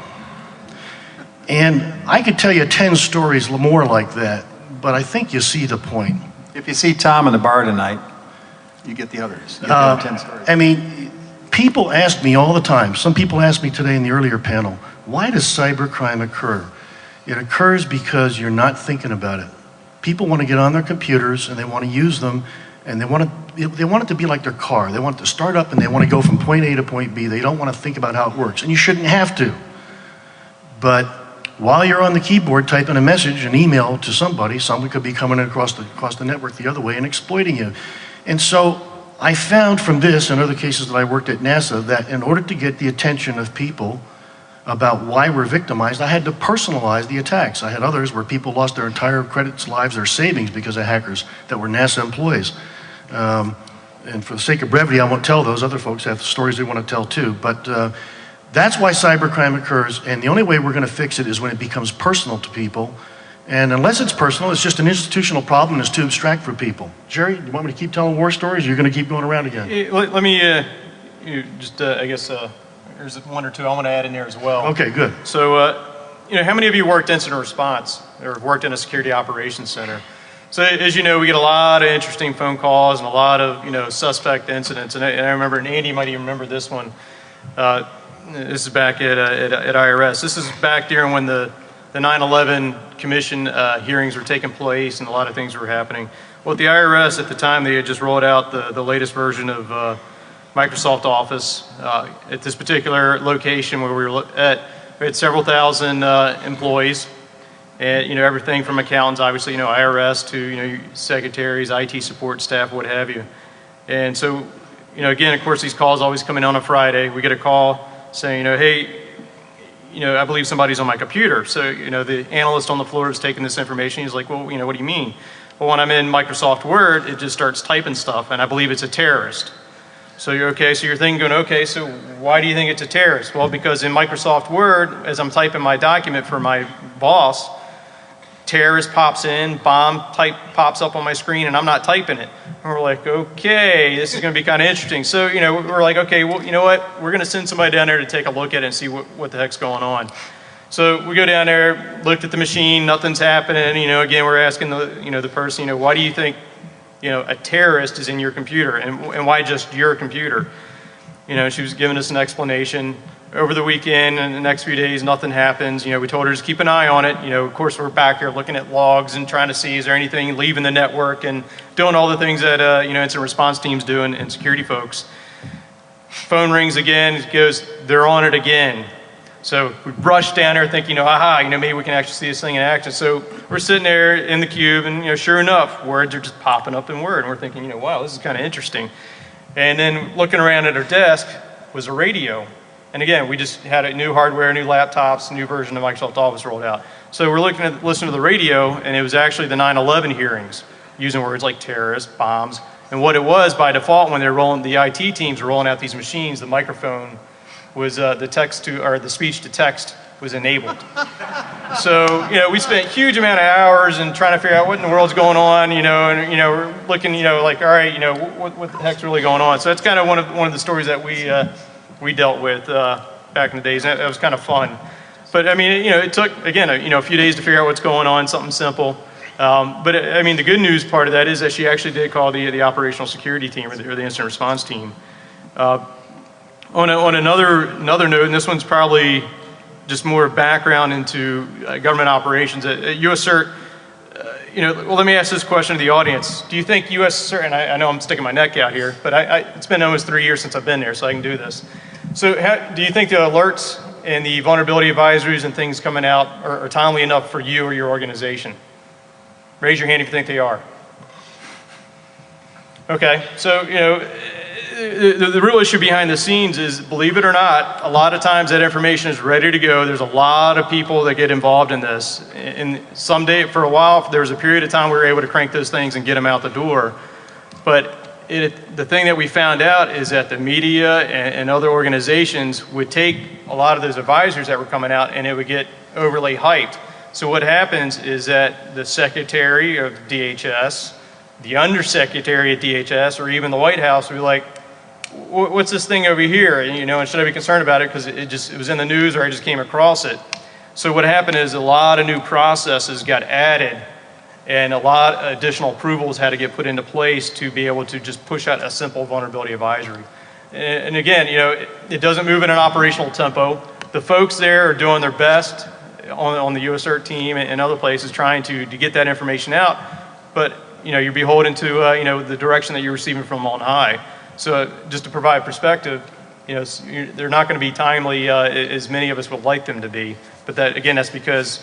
And I could tell you 10 stories more like that, but I think you see the point. If you see Tom in the bar tonight, you get the others. You get the 10 stories. I mean, people ask me all the time. Some people asked me today in the earlier panel, why does cybercrime occur? It occurs because you're not thinking about it. People want to get on their computers and they want to use them, and they want it to be like their car. They want it to start up and they want to go from point A to point B. They don't want to think about how it works, and you shouldn't have to. But while you're on the keyboard typing a message, an email to somebody could be coming across the network the other way and exploiting you. And so I found from this and other cases that I worked at NASA that in order to get the attention of people about why we're victimized, I had to personalize the attacks. I had others where people lost their entire credits, lives, their savings because of hackers that were NASA employees. And for the sake of brevity, I won't tell those. Other folks have stories they want to tell too. But that's why cybercrime occurs, and the only way we're going to fix it is when it becomes personal to people. And unless it's personal, it's just an institutional problem and it's too abstract for people. Jerry, you want me to keep telling war stories, or you're going to keep going around again? Let me I guess there's one or two I want to add in there as well. Okay, good. So, how many of you worked incident response or worked in a security operations center? So, as you know, we get a lot of interesting phone calls and a lot of, suspect incidents. And I remember, and Andy might even remember this one. This is back at IRS. This is back during when the 9/11 commission hearings were taking place and a lot of things were happening. Well, at the IRS at the time, they had just rolled out the latest version of Microsoft Office. At this particular location where we were at, we had several thousand employees, and everything from accountants, obviously, IRS to secretaries, IT support staff, what have you. And so, again, of course, these calls always come in on a Friday. We get a call saying, hey, I believe somebody's on my computer. So, the analyst on the floor is taking this information. He's like, well, what do you mean? Well, when I'm in Microsoft Word, it just starts typing stuff, and I believe it's a terrorist. So you're okay, so you're thinking, going, okay, so why do you think it's a terrorist? Well, because in Microsoft Word, as I'm typing my document for my boss, terrorist pops in, bomb type pops up on my screen, and I'm not typing it. And we're like, okay, this is going to be kind of interesting. So, we're like, okay, well, you know what? We're going to send somebody down there to take a look at it and see what the heck's going on. So we go down there, looked at the machine, nothing's happening. Again, we're asking the person, why do you think a terrorist is in your computer, and why just your computer? She was giving us an explanation. Over the weekend and the next few days, nothing happens. We told her to keep an eye on it. Of course, we're back here looking at logs and trying to see is there anything leaving the network and doing all the things that incident response teams do and security folks. Phone rings again. It goes, they're on it again. So we rush down there thinking, maybe we can actually see this thing in action. So we're sitting there in the cube, and sure enough, words are just popping up in Word, and we're thinking, wow, this is kind of interesting. And then looking around at our desk was a radio. And again, we just had a new hardware, new laptops, new version of Microsoft Office rolled out. So we're listening to the radio, and it was actually the 9/11 hearings, using words like terrorists, bombs. And what it was, by default, when the IT teams were rolling out these machines, the microphone was the speech to text was enabled. So, we spent a huge amount of hours in trying to figure out what in the world's going on, and, we're looking, like, all right, what the heck's really going on? So that's kind of one of the stories that we dealt with back in the days. That was kind of fun. But I mean, it took, again, a few days to figure out what's going on, something simple. But I mean, the good news part of that is that she actually did call the operational security team or the incident response team. On another note, and this one's probably just more background into government operations at U.S. CERT. Well, let me ask this question to the audience. Do you think U.S. CERT, and I know I'm sticking my neck out here, but it's been almost 3 years since I've been there, so I can do this. So do you think the alerts and the vulnerability advisories and things coming out are timely enough for you or your organization? Raise your hand if you think they are. Okay, so the real issue behind the scenes is, believe it or not, a lot of times that information is ready to go. There's a lot of people that get involved in this. And someday, for a while, there was a period of time we were able to crank those things and get them out the door. But the thing that we found out is that the media and other organizations would take a lot of those advisors that were coming out and it would get overly hyped. So what happens is that the secretary of DHS, the undersecretary at DHS, or even the White House would be like, what's this thing over here? And, and should I be concerned about it because it was in the news or I just came across it? So what happened is a lot of new processes got added and a lot of additional approvals had to get put into place to be able to just push out a simple vulnerability advisory. And again, it doesn't move in an operational tempo. The folks there are doing their best on the US CERT team and other places trying to get that information out, but you're beholden to the direction that you're receiving from on high. So just to provide perspective, they're not going to be timely as many of us would like them to be. But that's because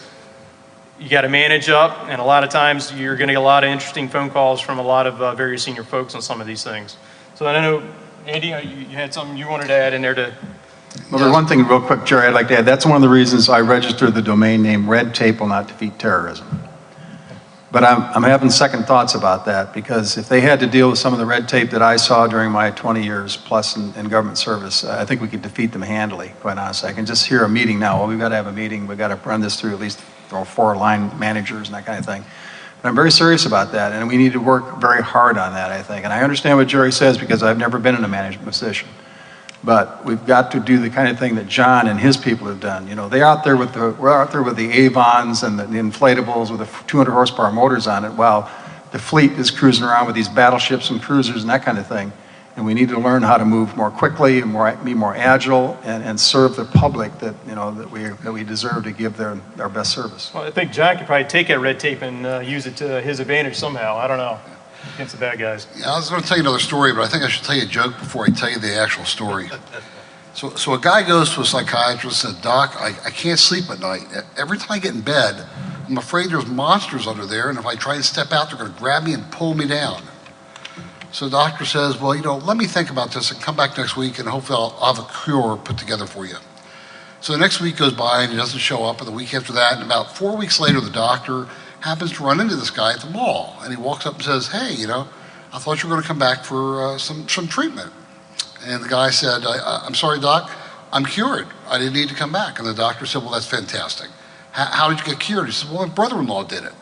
you got to manage up, and a lot of times you're going to get a lot of interesting phone calls from a lot of very senior folks on some of these things. So I know, Andy, you had something you wanted to add in there to. Well, there's one thing real quick, Jerry, I'd like to add. That's one of the reasons I registered the domain name Red Tape Will Not Defeat Terrorism. But I'm having second thoughts about that, because if they had to deal with some of the red tape that I saw during my 20 years plus in government service, I think we could defeat them handily, quite honestly. I can just hear a meeting now. Well, we've got to have a meeting. We've got to run this through at least 4 line managers and that kind of thing. But I'm very serious about that, and we need to work very hard on that, I think. And I understand what Jerry says because I've never been in a management position. But we've got to do the kind of thing that John and his people have done. We're out there with the Avons and the inflatables with the 200 horsepower motors on it, while the fleet is cruising around with these battleships and cruisers and that kind of thing. And we need to learn how to move more quickly and be more agile and serve the public that we deserve to give their best service. Well, I think John could probably take that red tape and use it to his advantage somehow. I don't know. Against the bad guys. Yeah, I was going to tell you another story, but I think I should tell you a joke before I tell you the actual story. So a guy goes to a psychiatrist and said, Doc, I can't sleep at night. Every time I get in bed, I'm afraid there's monsters under there, and if I try to step out, they're going to grab me and pull me down. So the doctor says, well, let me think about this and come back next week, and hopefully I'll have a cure put together for you. So the next week goes by, and he doesn't show up, and the week after that, and about 4 weeks later, the doctor happens to run into this guy at the mall, and he walks up and says, hey, I thought you were going to come back for some treatment. And the guy said, I'm sorry, Doc, I'm cured. I didn't need to come back. And the doctor said, well, that's fantastic. How did you get cured? He said, well, my brother-in-law did it.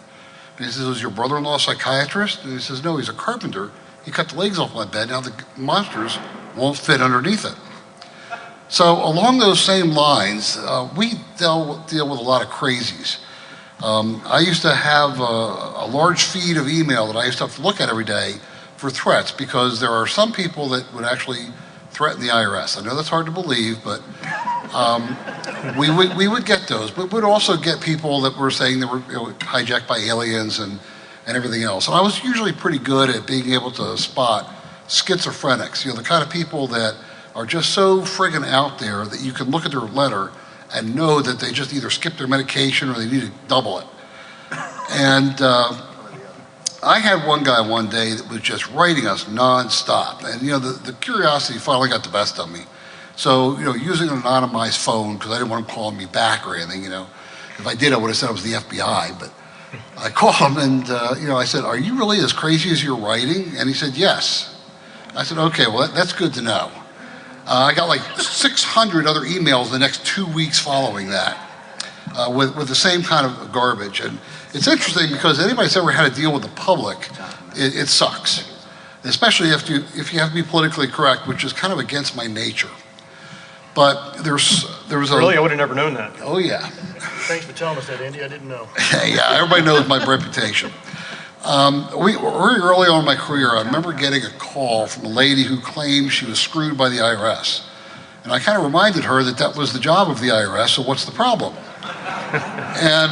And he says, was your brother-in-law a psychiatrist? And he says, no, he's a carpenter. He cut the legs off my bed. Now the monsters won't fit underneath it. So along those same lines, we deal with a lot of crazies. I used to have a large feed of email that I used to have to look at every day for threats, because there are some people that would actually threaten the IRS. I know that's hard to believe, but we would get those. But we'd also get people that were saying they were hijacked by aliens and everything else. And I was usually pretty good at being able to spot schizophrenics, the kind of people that are just so friggin' out there that you can look at their letter and know that they just either skipped their medication or they need to double it. And I had one guy one day that was just writing us nonstop. And the curiosity finally got the best of me. So, using an anonymized phone, because I didn't want him calling me back or anything, If I did, I would have said it was the FBI. But I called him and, I said, are you really as crazy as you're writing? And he said, yes. I said, okay, well, that's good to know. I got like 600 other emails the next 2 weeks following that with the same kind of garbage. And it's interesting because anybody's ever had to deal with the public, it sucks. Especially if you have to be politically correct, which is kind of against my nature. But there was a... Really? I would have never known that. Oh, yeah. Thanks for telling us that, Andy. I didn't know. Yeah, everybody knows my reputation. Very early on in my career, I remember getting a call from a lady who claimed she was screwed by the IRS. And I kind of reminded her that that was the job of the IRS, so what's the problem? And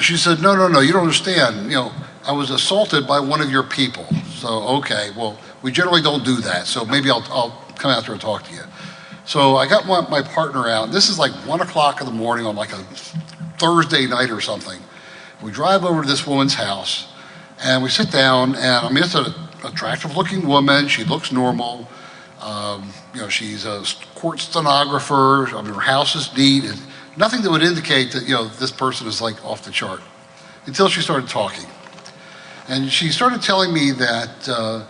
she said, no, you don't understand. You know, I was assaulted by one of your people. So, okay, well, we generally don't do that, so maybe I'll come out there and talk to you. So I got my partner out. This is like 1 o'clock in the morning on like a Thursday night or something. We drive over to this woman's house, and we sit down, and I mean, it's an attractive-looking woman. She looks normal. You know, she's a court stenographer. I mean, her house is neat. And nothing that would indicate that, you know, this person is like off the chart until she started talking. And she started telling me that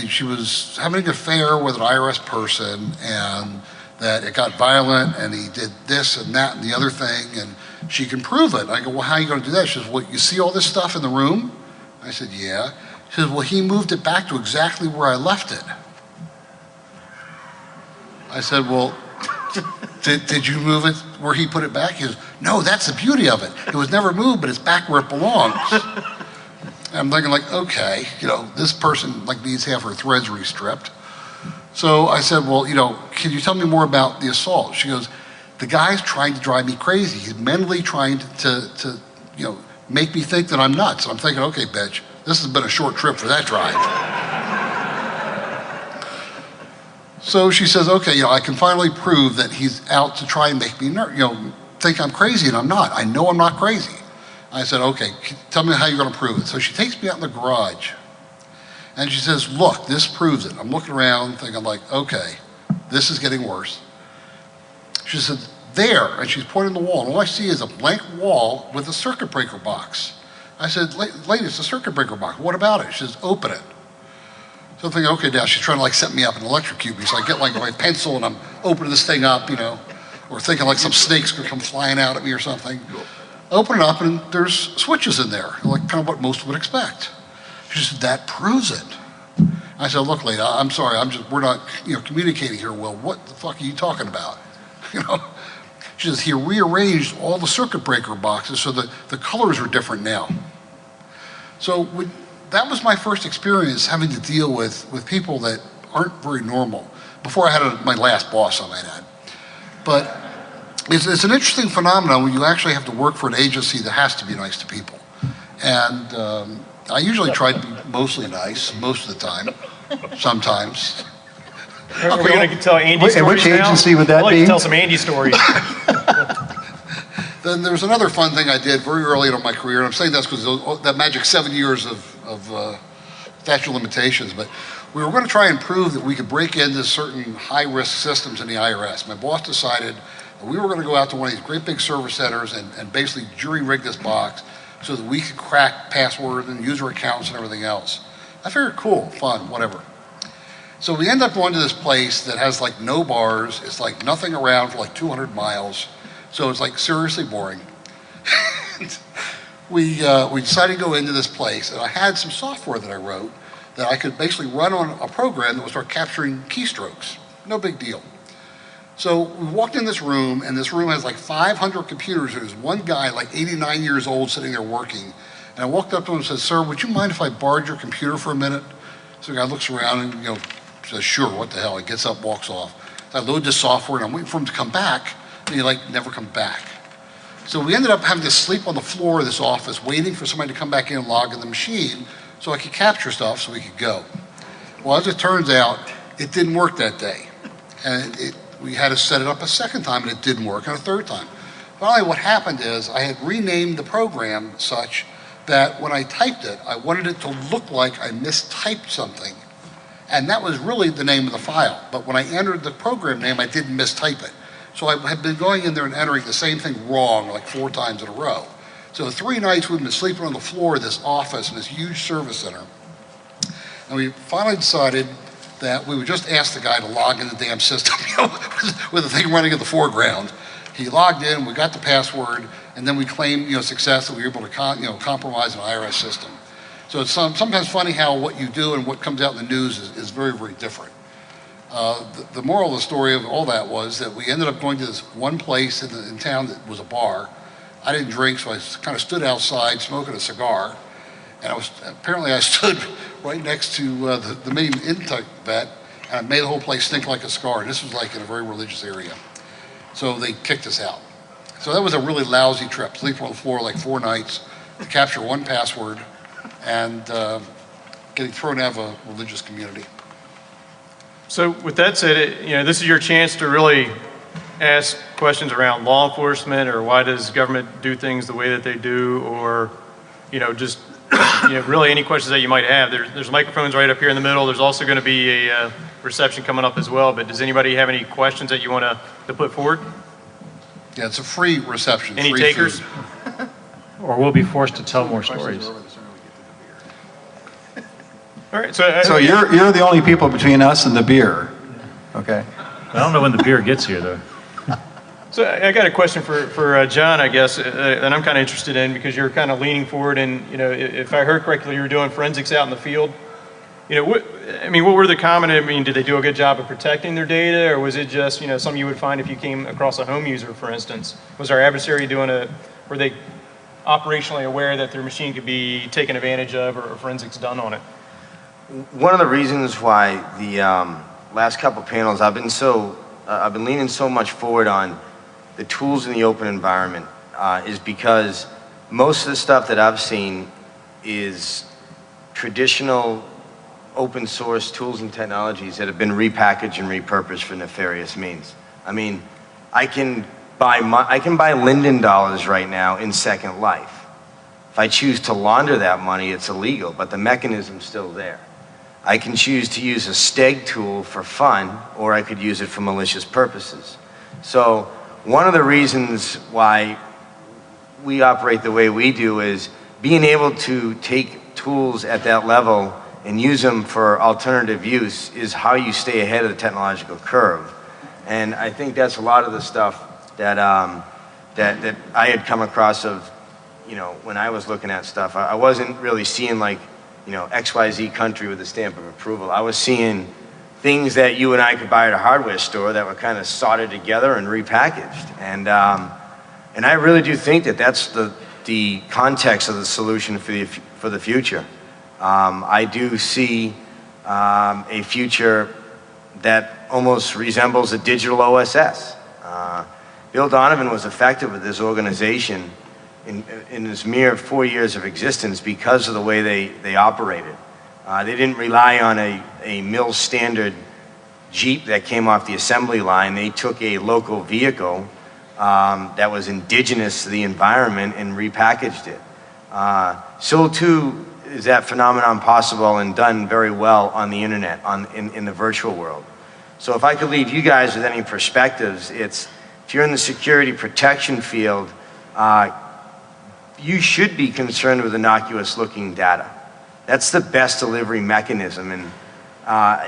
she was having an affair with an IRS person and that it got violent and he did this and that and the other thing and she can prove it. I go, well, how are you going to do that? She says, well, you see all this stuff in the room? I said, yeah. She says, well, he moved it back to exactly where I left it. I said, well, did you move it where he put it back? He goes, no, that's the beauty of it. It was never moved, but it's back where it belongs. And I'm thinking like, okay, you know, this person like needs to have her threads restripped. So I said, well, you know, can you tell me more about the assault? She goes, the guy's trying to drive me crazy. He's mentally trying to you know, make me think that I'm nuts. I'm thinking, okay, bitch, this has been a short trip for that drive. So she says, okay, you know, I can finally prove that he's out to try and make me, think I'm crazy, and I'm not. I know I'm not crazy. I said, okay, tell me how you're going to prove it. So she takes me out in the garage, and she says, look, this proves it. I'm looking around thinking like, okay, this is getting worse. She said, there, and she's pointing the wall, and all I see is a blank wall with a circuit breaker box. I said, lady, it's a circuit breaker box. What about it? She says, open it. So I'm thinking, okay, now she's trying to like set me up and electrocute me. So I get like my pencil and I'm opening this thing up, you know, or thinking like some snake's gonna come flying out at me or something. Open it up and there's switches in there, like kind of what most would expect. She said, that proves it. I said, look, lady, I'm sorry, we're not, you know, communicating here well. What the fuck are you talking about? You know? She says, he rearranged all the circuit breaker boxes so that the colors are different now. So that was my first experience having to deal with people that aren't very normal. Before I had my last boss, I might add. But it's an interesting phenomenon when you actually have to work for an agency that has to be nice to people. And I usually try to be mostly nice, most of the time, sometimes. Are we going to tell Andy stories And which now? agency would that I'd like be? to tell some Andy stories. Then there's another fun thing I did very early in my career, and I'm saying that's because that magic 7 years of statute of limitations, but we were going to try and prove that we could break into certain high-risk systems in the IRS. My boss decided that we were going to go out to one of these great big server centers and basically jury-rig this box so that we could crack passwords and user accounts and everything else. I figured, cool, fun, whatever. So we end up going to this place that has like no bars. It's like nothing around for like 200 miles. So it's like seriously boring. We decided to go into this place, and I had some software that I wrote that I could basically run on a program that would start capturing keystrokes. No big deal. So we walked in this room, and this room has like 500 computers. There's one guy, like 89 years old, sitting there working. And I walked up to him and said, sir, would you mind if I borrowed your computer for a minute? So the guy looks around and, you know, says, sure, what the hell? He gets up, walks off. So I load this software, and I'm waiting for him to come back, and he like never come back. So we ended up having to sleep on the floor of this office, waiting for somebody to come back in and log in the machine so I could capture stuff so we could go. Well, as it turns out, it didn't work that day. And we had to set it up a second time, and it didn't work, and a third time. Finally, what happened is I had renamed the program such that when I typed it, I wanted it to look like I mistyped something. And that was really the name of the file. But when I entered the program name, I didn't mistype it. So I had been going in there and entering the same thing wrong like 4 times in a row. So 3 nights we've been sleeping on the floor of this office in this huge service center. And we finally decided that we would just ask the guy to log in the damn system, you know, with the thing running in the foreground. He logged in, we got the password, and then we claimed, you know, success that we were able to compromise an IRS system. So it's sometimes funny how what you do and what comes out in the news is very, very different. The moral of the story of all that was that we ended up going to this one place in town that was a bar. I didn't drink, so I kind of stood outside smoking a cigar. And apparently I stood right next to the main intake vet, and it made the whole place stink like a cigar. And this was like in a very religious area. So they kicked us out. So that was a really lousy trip. Sleeping on the floor like 4 nights to capture one password and getting thrown out of a religious community. So with that said, this is your chance to really ask questions around law enforcement, or why does government do things the way that they do, or just really any questions that you might have. There's microphones right up here in the middle. There's also going to be a reception coming up as well. But does anybody have any questions that you want to put forward? Yeah, it's a free reception. Any free takers? food. Or we'll be forced to tell more stories. All right. So you're the only people between us and the beer, okay? I don't know when the beer gets here, though. So I got a question for John, I guess, that I'm kind of interested in, because you're kind of leaning forward, and if I heard correctly, you were doing forensics out in the field. What were the common? Did they do a good job of protecting their data, or was it just something you would find if you came across a home user, for instance? Was our adversary were they operationally aware that their machine could be taken advantage of, or forensics done on it? One of the reasons why the last couple panels I've been leaning so much forward on the tools in the open environment is because most of the stuff that I've seen is traditional open source tools and technologies that have been repackaged and repurposed for nefarious means. I can buy Linden dollars right now in Second Life. If I choose to launder that money, it's illegal, but the mechanism's still there. I can choose to use a steg tool for fun, or I could use it for malicious purposes. So one of the reasons why we operate the way we do is being able to take tools at that level and use them for alternative use is how you stay ahead of the technological curve. And I think that's a lot of the stuff that that I had come across of, when I was looking at stuff. I wasn't really seeing like, XYZ country with a stamp of approval. I was seeing things that you and I could buy at a hardware store that were kind of soldered together and repackaged. And I really do think that that's the context of the solution for the future. I do see a future that almost resembles a digital OSS. Bill Donovan was effective with this organization in his mere 4 years of existence because of the way they operated. They didn't rely on a mill standard Jeep that came off the assembly line. They took a local vehicle that was indigenous to the environment and repackaged it. So too is that phenomenon possible and done very well on the internet, in the virtual world. So if I could leave you guys with any perspectives, it's if you're in the security protection field, you should be concerned with innocuous looking data. That's the best delivery mechanism. And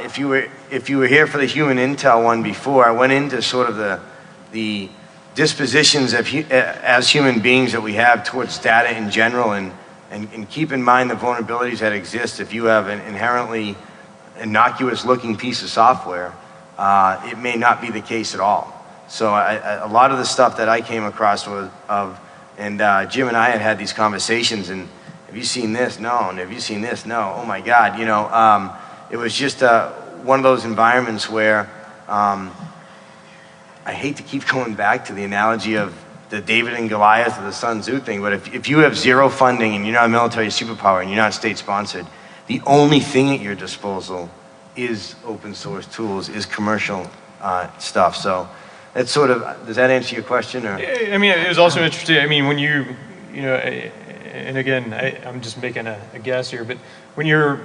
if you were here for the human intel one before, I went into sort of the dispositions as human beings that we have towards data in general, and keep in mind the vulnerabilities that exist if you have an inherently innocuous looking piece of software. It may not be the case at all. So a lot of the stuff that I came across and Jim and I had these conversations, and have you seen this? No. And have you seen this? No. Oh my God. It was just one of those environments where I hate to keep going back to the analogy of the David and Goliath or the Sun Tzu thing, but if you have zero funding and you're not a military superpower and you're not state sponsored, the only thing at your disposal is open source tools, is commercial stuff. So that's sort of, does that answer your question? Or? It was also interesting. When and again, I'm just making a guess here, but when you're,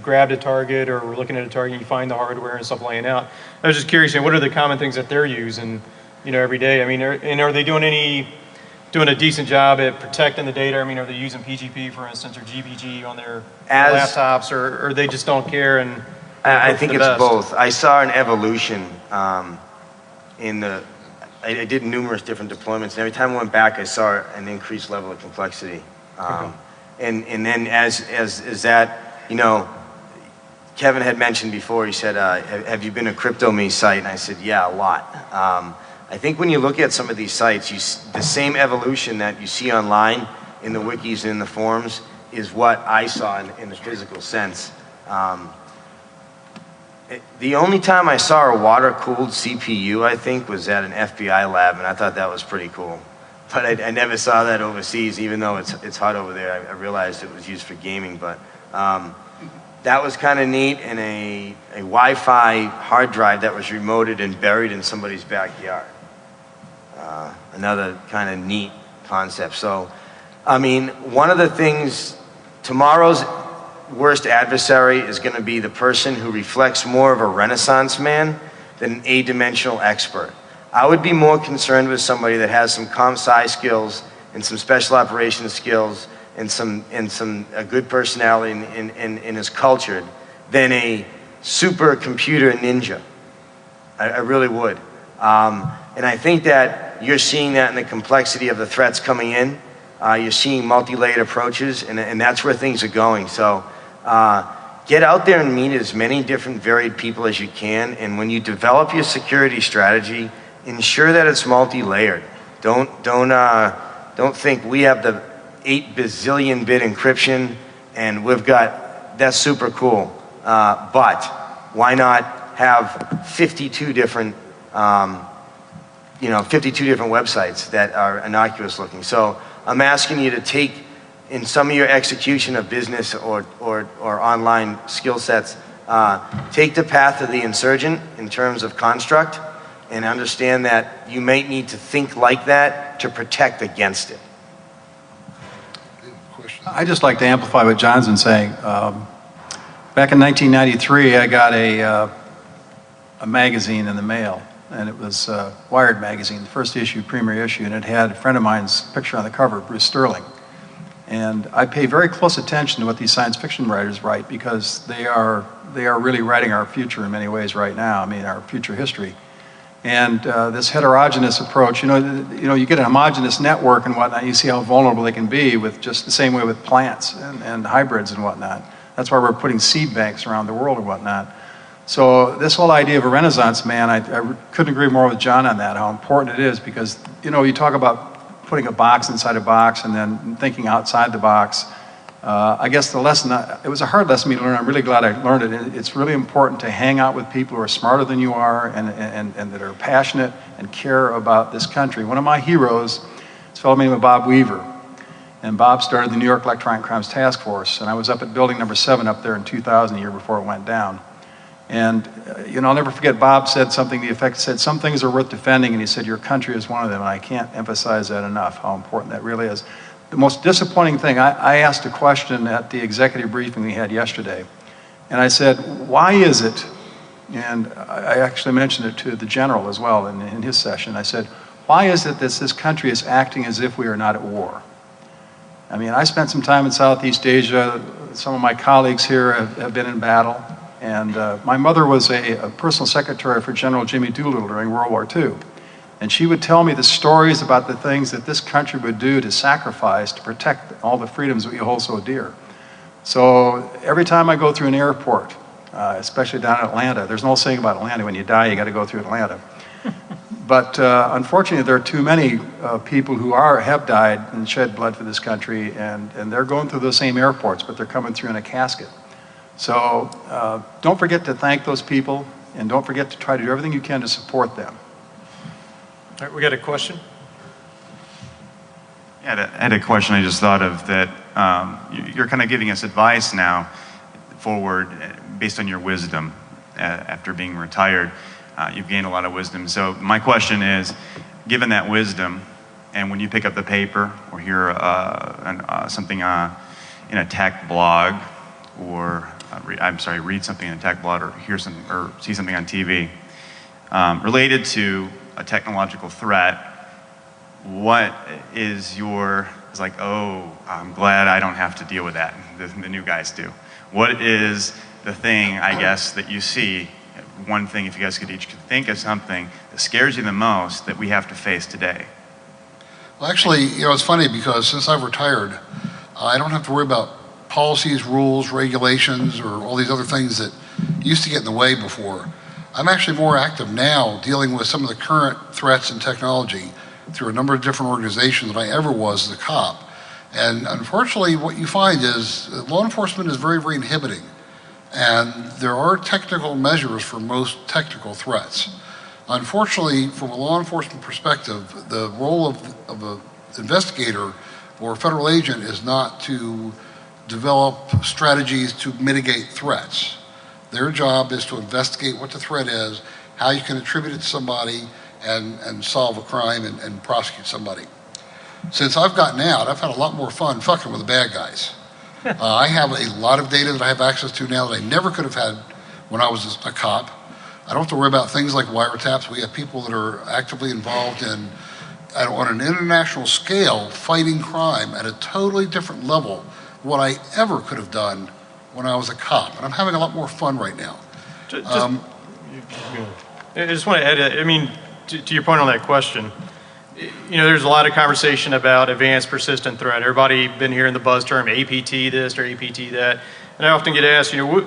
grabbed a target or we're looking at a target, you find the hardware and stuff laying out. I was just curious, what are the common things that they're using, every day? Are they doing a decent job at protecting the data? Are they using PGP, for instance, or GPG on their laptops, or they just don't care? And I think it's both. I saw an evolution I did numerous different deployments, and every time I went back, I saw an increased level of complexity. And then as that, Kevin had mentioned before, he said, have you been to CryptoMe site? And I said, yeah, a lot. I think when you look at some of these sites, the same evolution that you see online in the wikis and in the forums is what I saw in the physical sense. The only time I saw a water-cooled CPU, I think, was at an FBI lab, and I thought that was pretty cool. But I never saw that overseas, even though it's hot over there. I realized it was used for gaming, but that was kind of neat, and a Wi-Fi hard drive that was remoted and buried in somebody's backyard. Another kind of neat concept. So, I mean, one of the things, tomorrow's worst adversary is going to be the person who reflects more of a Renaissance man than an eight-dimensional expert. I would be more concerned with somebody that has some comp-sci skills and some special operations skills and a good personality and is cultured than a supercomputer ninja. I really would. And I think that you're seeing that in the complexity of the threats coming in. You're seeing multi-layered approaches, and that's where things are going. So get out there and meet as many different varied people as you can, and when you develop your security strategy, ensure that it's multi-layered. Don't think we have the 8 bazillion bit encryption and that's super cool. But why not have 52 different 52 different websites that are innocuous looking? So I'm asking you to take, in some of your execution of business or online skill sets, take the path of the insurgent in terms of construct, and understand that you may need to think like that to protect against it. I'd just like to amplify what John's been saying. Back in 1993, I got a magazine in the mail, and it was Wired magazine, the first issue, premier issue, and it had a friend of mine's picture on the cover, Bruce Sterling. And I pay very close attention to what these science fiction writers write, because they are really writing our future in many ways right now. I mean, our future history. And this heterogeneous approach, you get a homogeneous network and whatnot, you see how vulnerable they can be with just the same way with plants and hybrids and whatnot. That's why we're putting seed banks around the world and whatnot. So this whole idea of a Renaissance man, I couldn't agree more with John on that, how important it is, because, you talk about putting a box inside a box and then thinking outside the box. I guess the lesson, it was a hard lesson for me to learn. I'm really glad I learned it. It's really important to hang out with people who are smarter than you are and that are passionate and care about this country. One of my heroes is a fellow named Bob Weaver. And Bob started the New York Electronic Crimes Task Force. And I was up at building number 7 up there in 2000, a year before it went down. And, I'll never forget, Bob said something to the effect, said, some things are worth defending, and he said, your country is one of them, and I can't emphasize that enough, how important that really is. The most disappointing thing, I asked a question at the executive briefing we had yesterday, and I said, why is it, and I actually mentioned it to the general as well in his session, I said, why is it that this country is acting as if we are not at war? I mean, I spent some time in Southeast Asia, some of my colleagues here have been in battle, and my mother was a personal secretary for General Jimmy Doolittle during World War II. And she would tell me the stories about the things that this country would do to sacrifice to protect all the freedoms that we hold so dear. So every time I go through an airport, especially down in Atlanta, there's an old saying about Atlanta, when you die, you got to go through Atlanta. But unfortunately, there are too many people who have died and shed blood for this country, and they're going through those same airports, but they're coming through in a casket. So don't forget to thank those people, and don't forget to try to do everything you can to support them. All right, we got a question? Yeah, I had a question I just thought of that you're kind of giving us advice now forward based on your wisdom after being retired. You've gained a lot of wisdom. So my question is, given that wisdom, and when you pick up the paper or hear something in a tech blog, or read something in a tech blog, or hear something or see something on TV related to a technological threat, what is it's like, oh, I'm glad I don't have to deal with that, the new guys do. What is the thing, I guess, that you see, one thing, if you guys could each think of something that scares you the most that we have to face today? Well, actually, it's funny because since I've retired, I don't have to worry about policies, rules, regulations, or all these other things that used to get in the way before. I'm actually more active now dealing with some of the current threats in technology through a number of different organizations than I ever was as a cop. And unfortunately, what you find is law enforcement is very, very inhibiting. And there are technical measures for most technical threats. Unfortunately, from a law enforcement perspective, the role of an investigator or a federal agent is not to develop strategies to mitigate threats. Their job is to investigate what the threat is, how you can attribute it to somebody, and solve a crime and prosecute somebody. Since I've gotten out, I've had a lot more fun fucking with the bad guys. I have a lot of data that I have access to now that I never could have had when I was a cop. I don't have to worry about things like wiretaps. We have people that are actively involved in, on an international scale, fighting crime at a totally different level than what I ever could have done when I was a cop. And I'm having a lot more fun right now. I just want to add, I mean, to your point on that question, you know, there's a lot of conversation about advanced persistent threat. Everybody been hearing the buzz term APT this or APT that. And I often get asked, you know,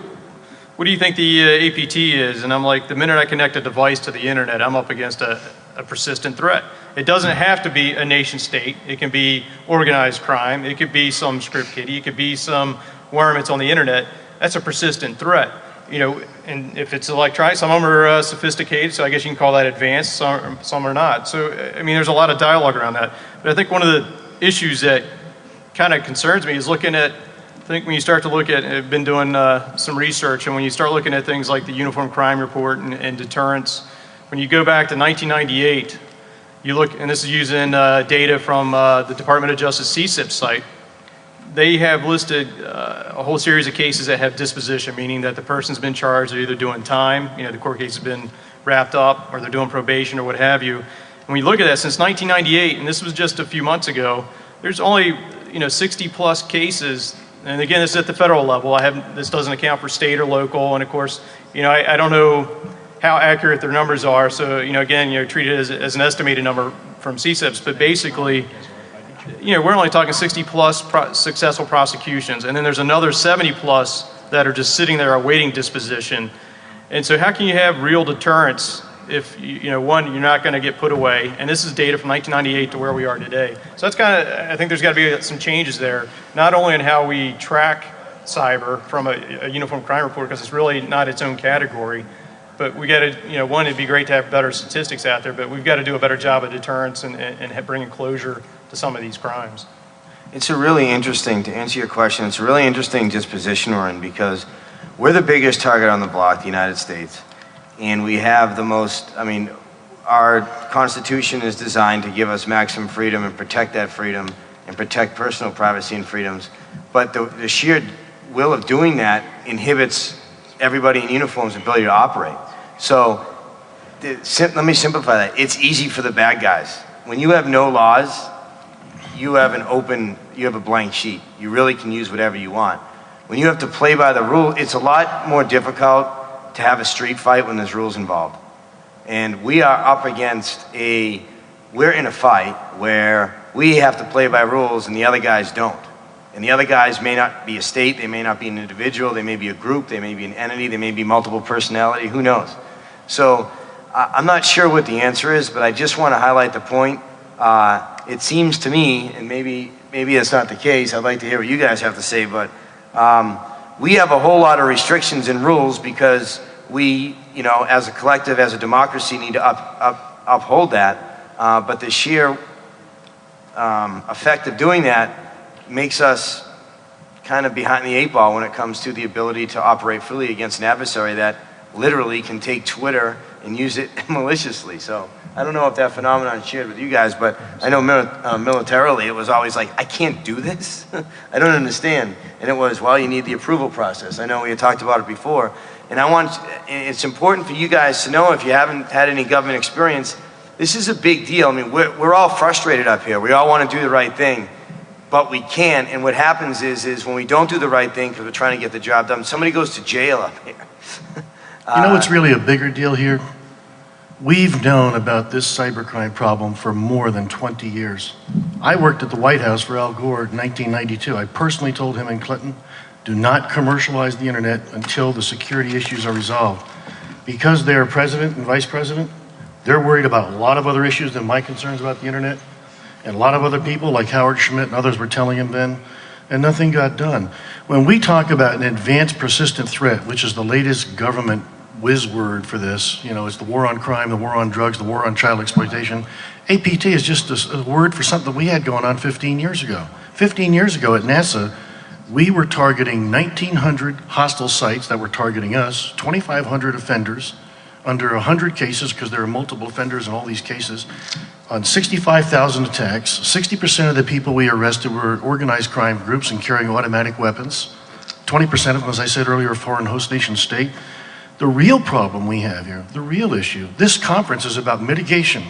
what do you think the APT is? And I'm like, the minute I connect a device to the internet, I'm up against a persistent threat. It doesn't have to be a nation state. It can be organized crime. It could be some script kiddie. It could be some worm that's on the internet. That's a persistent threat. You know, and if it's electronic, some of them are sophisticated, so I guess you can call that advanced, some are not. So, I mean, there's a lot of dialogue around that. But I think one of the issues that kind of concerns me is looking at, I think when you start to look at, I've been doing some research, and when you start looking at things like the Uniform Crime Report and deterrence, when you go back to 1998, you look, and this is using data from the Department of Justice CSIP site, they have listed a whole series of cases that have disposition, meaning that the person's been charged, they're either doing time, you know, the court case has been wrapped up, or they're doing probation or what have you. And when you look at that, since 1998, and this was just a few months ago, there's only, you know, 60 plus cases, and again, this is at the federal level. This doesn't account for state or local, and of course, you know, I don't know how accurate their numbers are, so, you know, again, you know, treat it as an estimated number from CSIPs, but basically, you know, we're only talking 60 plus successful prosecutions, and then there's another 70 plus that are just sitting there awaiting disposition. And so how can you have real deterrence if, you know, one, you're not going to get put away, and this is data from 1998 to where we are today. So that's kind of, I think there's got to be some changes there, not only in how we track cyber from a uniform crime report, because it's really not its own category, but we got to, you know, one, it'd be great to have better statistics out there, but we've got to do a better job of deterrence and bringing closure to some of these crimes. It's a really interesting, to answer your question, it's a really interesting disposition we're in because we're the biggest target on the block, the United States. And we have the most, I mean, our Constitution is designed to give us maximum freedom and protect that freedom and protect personal privacy and freedoms. But the sheer will of doing that inhibits everybody in uniform's ability to operate. So let me simplify that. It's easy for the bad guys. When you have no laws, you have a blank sheet. You really can use whatever you want. When you have to play by the rule, it's a lot more difficult to have a street fight when there's rules involved. And we are up against we're in a fight where we have to play by rules and the other guys don't. And the other guys may not be a state, they may not be an individual, they may be a group, they may be an entity, they may be multiple personality, who knows? So I'm not sure what the answer is, but I just want to highlight the point. It seems to me, and maybe that's not the case, I'd like to hear what you guys have to say, but we have a whole lot of restrictions and rules because we, you know, as a collective, as a democracy, need to uphold that. But the sheer effect of doing that makes us kind of behind the eight ball when it comes to the ability to operate freely against an adversary that literally can take Twitter and use it maliciously. So I don't know if that phenomenon is shared with you guys, but I know militarily it was always like, I can't do this. I don't understand. And it was, well, you need the approval process. I know we had talked about it before. And it's important for you guys to know, if you haven't had any government experience, this is a big deal. I mean, we're all frustrated up here. We all want to do the right thing, but we can't. And what happens is when we don't do the right thing because we're trying to get the job done, somebody goes to jail up here. You know what's really a bigger deal here? We've known about this cybercrime problem for more than 20 years. I worked at the White House for Al Gore in 1992. I personally told him and Clinton Do not commercialize the internet until the security issues are resolved. Because they are president and vice president, they're worried about a lot of other issues than my concerns about the internet. And a lot of other people, like Howard Schmidt and others, were telling him then, and nothing got done. When we talk about an advanced persistent threat, which is the latest government whiz word for this, you know, it's the war on crime, the war on drugs, the war on child exploitation. APT is just a word for something we had going on 15 years ago. 15 years ago at NASA, we were targeting 1,900 hostile sites that were targeting us, 2,500 offenders, under 100 cases, because there are multiple offenders in all these cases, on 65,000 attacks. 60% of the people we arrested were organized crime groups and carrying automatic weapons. 20% of them, as I said earlier, are foreign host nation state. The real problem we have here, the real issue, this conference is about mitigation.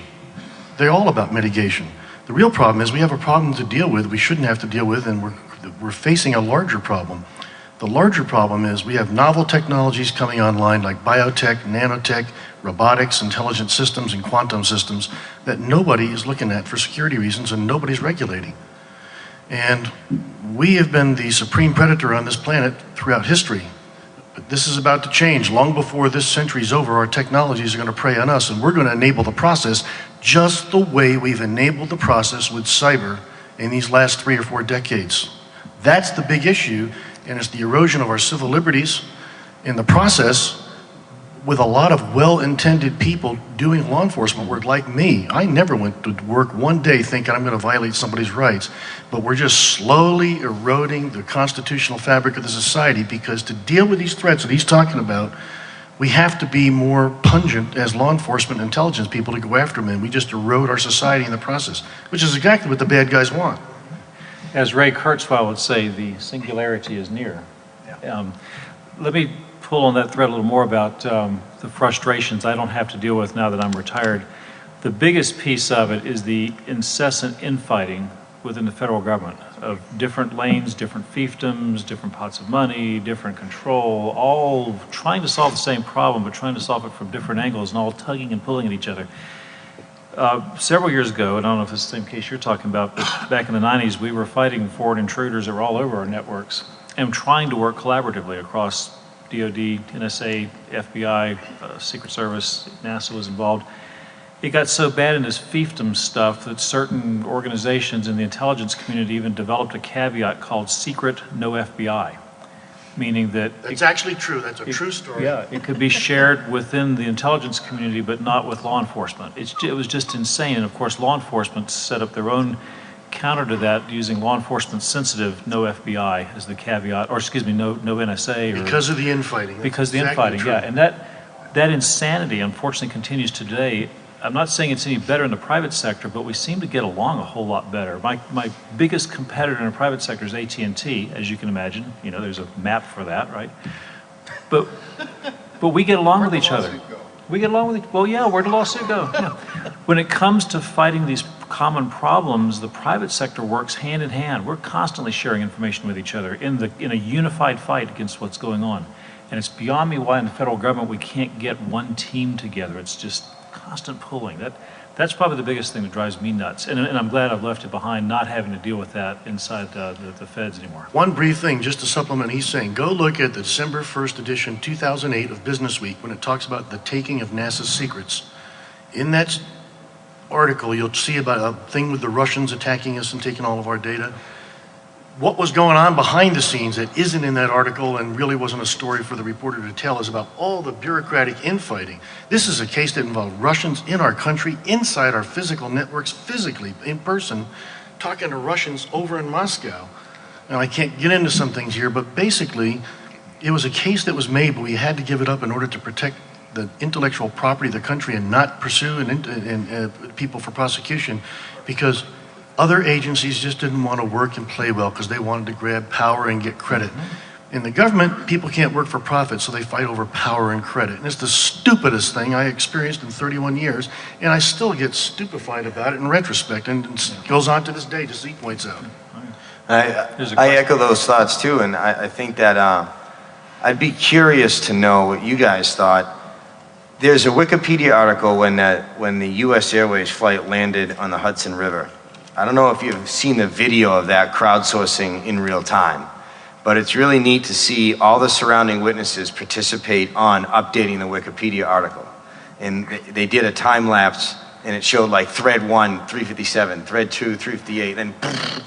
They're all about mitigation. The real problem is we have a problem to deal with we shouldn't have to deal with, and we're facing a larger problem. The larger problem is we have novel technologies coming online like biotech, nanotech, robotics, intelligent systems, and quantum systems that nobody is looking at for security reasons and nobody's regulating. And we have been the supreme predator on this planet throughout history. But this is about to change. Long before this century's over, our technologies are going to prey on us, and we're going to enable the process just the way we've enabled the process with cyber in these last 3 or 4 decades. That's the big issue, and it's the erosion of our civil liberties in the process, with a lot of well-intended people doing law enforcement work like me. I never went to work one day thinking I'm going to violate somebody's rights, but we're just slowly eroding the constitutional fabric of the society, because to deal with these threats that he's talking about, we have to be more pungent as law enforcement intelligence people to go after them, and we just erode our society in the process, which is exactly what the bad guys want. As Ray Kurzweil would say, the singularity is near. Let me pull on that thread a little more about the frustrations I don't have to deal with now that I'm retired. The biggest piece of it is the incessant infighting within the federal government of different lanes, different fiefdoms, different pots of money, different control, all trying to solve the same problem, but trying to solve it from different angles and all tugging and pulling at each other. Several years ago, and I don't know if it's the same case you're talking about, but back in the 90s, we were fighting foreign intruders that were all over our networks and trying to work collaboratively across DOD, NSA, FBI, Secret Service, NASA was involved. It got so bad in this fiefdom stuff that certain organizations in the intelligence community even developed a caveat called secret, no FBI, meaning that... That's actually true. That's a true story. Yeah, it could be shared within the intelligence community, but not with law enforcement. It was just insane. And of course, law enforcement set up their own counter to that using law enforcement sensitive, no FBI as the caveat, or excuse me, no NSA. Because of the infighting. Because of the infighting, yeah. And that insanity unfortunately continues today. I'm not saying it's any better in the private sector, but we seem to get along a whole lot better. My biggest competitor in the private sector is AT&T, as you can imagine. You know, there's a map for that, right? But we get along with each other. We get along with well, yeah, where'd the lawsuit go? Yeah. When it comes to fighting these common problems, the private sector works hand in hand. We're constantly sharing information with each other in a unified fight against what's going on. And it's beyond me why in the federal government we can't get one team together. It's just constant pulling. That's probably the biggest thing that drives me nuts. And I'm glad I've left it behind, not having to deal with that inside the feds anymore. One brief thing, just to supplement, he's saying, go look at the December 1st edition, 2008 of Business Week, when it talks about the taking of NASA's secrets. In that article, you'll see about a thing with the Russians attacking us and taking all of our data. What was going on behind the scenes that isn't in that article and really wasn't a story for the reporter to tell is about all the bureaucratic infighting. This is a case that involved Russians in our country, inside our physical networks, physically, in person, talking to Russians over in Moscow. And I can't get into some things here, but basically, it was a case that was made, but we had to give it up in order to protect the intellectual property of the country and not pursue people for prosecution, because other agencies just didn't want to work and play well because they wanted to grab power and get credit. In the government, people can't work for profit, so they fight over power and credit. And it's the stupidest thing I experienced in 31 years, and I still get stupefied about it in retrospect, and it goes on to this day, just as he points out. I echo those thoughts too, and I think that I'd be curious to know what you guys thought. There's a Wikipedia article when the U.S. Airways flight landed on the Hudson River. I don't know if you've seen the video of that crowdsourcing in real time, but it's really neat to see all the surrounding witnesses participate on updating the Wikipedia article. And they did a time lapse, and it showed like thread 1, 357, thread 2, 358, then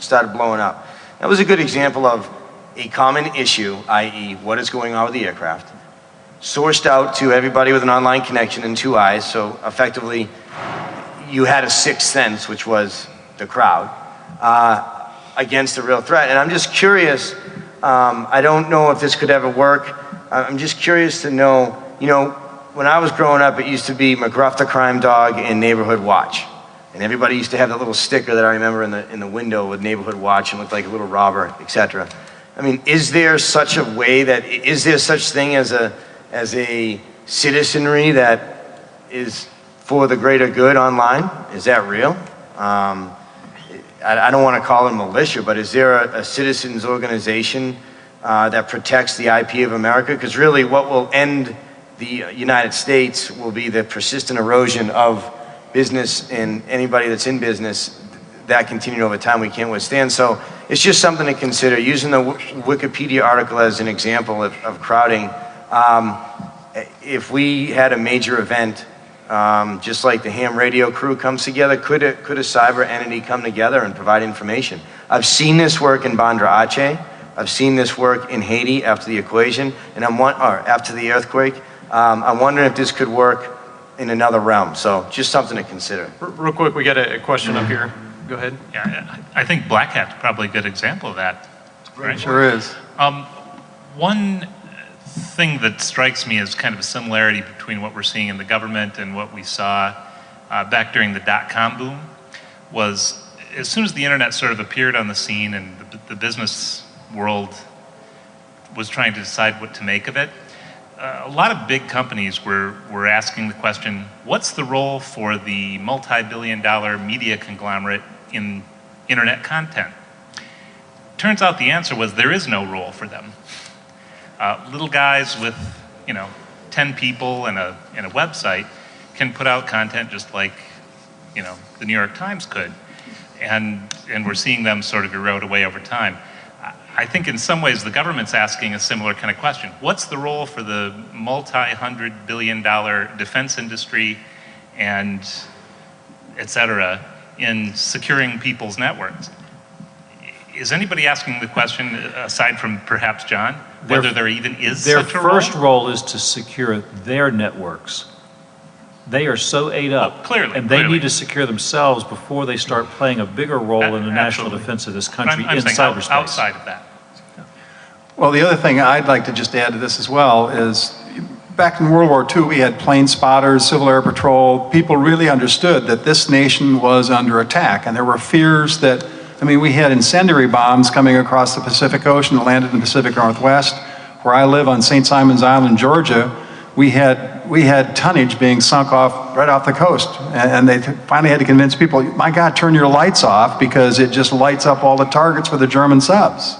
started blowing up. That was a good example of a common issue, i.e. what is going on with the aircraft, sourced out to everybody with an online connection and 2 eyes, so effectively you had a sixth sense, which was the crowd, against a real threat. And I'm just curious, I don't know if this could ever work. I'm just curious to know, you know, when I was growing up, it used to be McGruff the Crime Dog and Neighborhood Watch. And everybody used to have that little sticker that I remember in the window with Neighborhood Watch and looked like a little robber, etc. I mean, is there such a way that, is there such thing as a citizenry that is for the greater good online? Is that real? I don't want to call it militia, but is there a citizens organization that protects the IP of America? Because really what will end the United States will be the persistent erosion of business, and anybody that's in business, that continued over time we can't withstand. So it's just something to consider. Using the Wikipedia article as an example of crowding, if we had a major event, just like the ham radio crew comes together, could a cyber entity come together and provide information? I've seen this work in Bandar Aceh. I've seen this work in Haiti after the equation, and after the earthquake. I'm wondering if this could work in another realm. So just something to consider. Real quick, we got a question up here. Go ahead. Yeah, I think Blackhat's probably a good example of that. Right? Sure is. One thing that strikes me as kind of a similarity between what we're seeing in the government and what we saw back during the dot-com boom was, as soon as the internet sort of appeared on the scene and the business world was trying to decide what to make of it, a lot of big companies were asking the question, what's the role for the multi-billion-dollar media conglomerate in internet content? Turns out the answer was there is no role for them. Little guys with, 10 people and a website can put out content just like, the New York Times could. And we're seeing them sort of erode away over time. I think in some ways the government's asking a similar kind of question. What's the role for the multi-hundred billion-dollar defense industry and et cetera in securing people's networks? Is anybody asking the question, aside from perhaps John, whether there even is such a role? Their first role is to secure their networks. They are so ate up, and they need to secure themselves before they start playing a bigger role in the national defense of this country in cyberspace. Outside of that. Well, the other thing I'd like to just add to this as well is, back in World War II, we had plane spotters, Civil Air Patrol. People really understood that this nation was under attack, and there were fears that, we had incendiary bombs coming across the Pacific Ocean that landed in the Pacific Northwest. Where I live on St. Simon's Island, Georgia, we had tonnage being sunk right off the coast. And they finally had to convince people, my God, turn your lights off, because it just lights up all the targets for the German subs.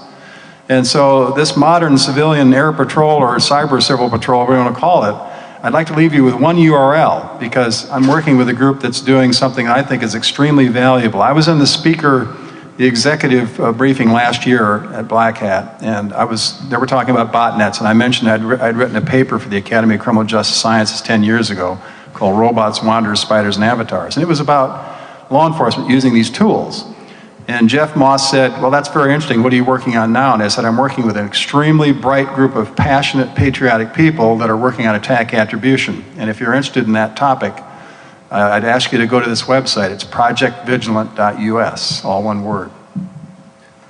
And so this modern civilian air patrol, or cyber civil patrol, whatever you want to call it, I'd like to leave you with one URL, because I'm working with a group that's doing something I think is extremely valuable. I was in the executive briefing last year at Blackhat, and they were talking about botnets, and I mentioned I'd written a paper for the Academy of Criminal Justice Sciences 10 years ago called Robots, Wanderers, Spiders, and Avatars. And it was about law enforcement using these tools. And Jeff Moss said, well, that's very interesting. What are you working on now? And I said, I'm working with an extremely bright group of passionate, patriotic people that are working on attack attribution. And if you're interested in that topic, I'd ask you to go to this website. It's projectvigilant.us, all one word.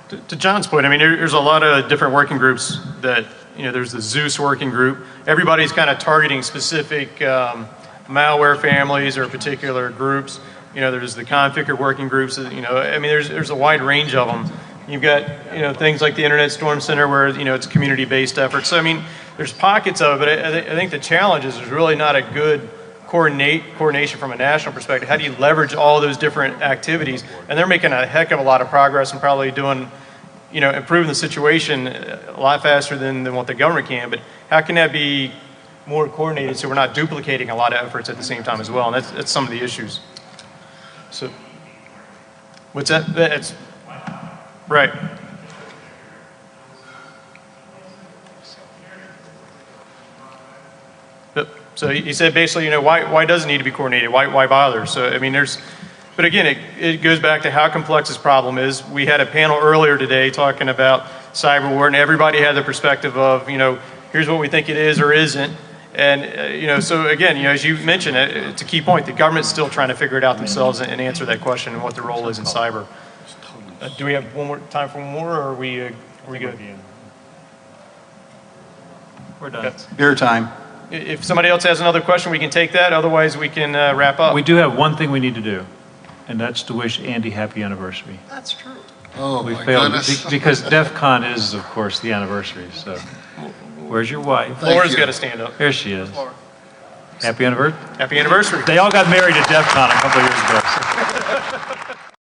To John's point, there's a lot of different working groups that, there's the Zeus working group. Everybody's kind of targeting specific malware families or particular groups. There's the Configure working groups, there's a wide range of them. You've got, things like the Internet Storm Center where, it's community-based efforts. So, there's pockets of it, but I think the challenge is there's really not a good coordination from a national perspective. How do you leverage all those different activities? And they're making a heck of a lot of progress and probably doing, improving the situation a lot faster than what the government can. But how can that be more coordinated so we're not duplicating a lot of efforts at the same time as well? And that's some of the issues. So, what's that? That's right. Yep. So he said basically, why does it need to be coordinated? Why bother? So, I mean, but again, it goes back to how complex this problem is. We had a panel earlier today talking about cyber war, and everybody had the perspective of, here's what we think it is or isn't. And, so again, as you mentioned, it's a key point. The government's still trying to figure it out themselves and answer that question and what the role is in cyber. Do we have time for one more, or are we good? We're done. Okay. Beer time. If somebody else has another question, we can take that. Otherwise, we can wrap up. We do have one thing we need to do, and that's to wish Andy happy anniversary. That's true. Oh, We my failed goodness. because DEF CON is, of course, the anniversary. So, where's your wife? Thank Laura's you. got to stand up. There she is. Happy anniversary. Happy anniversary. They all got married at DEF CON a couple of years ago.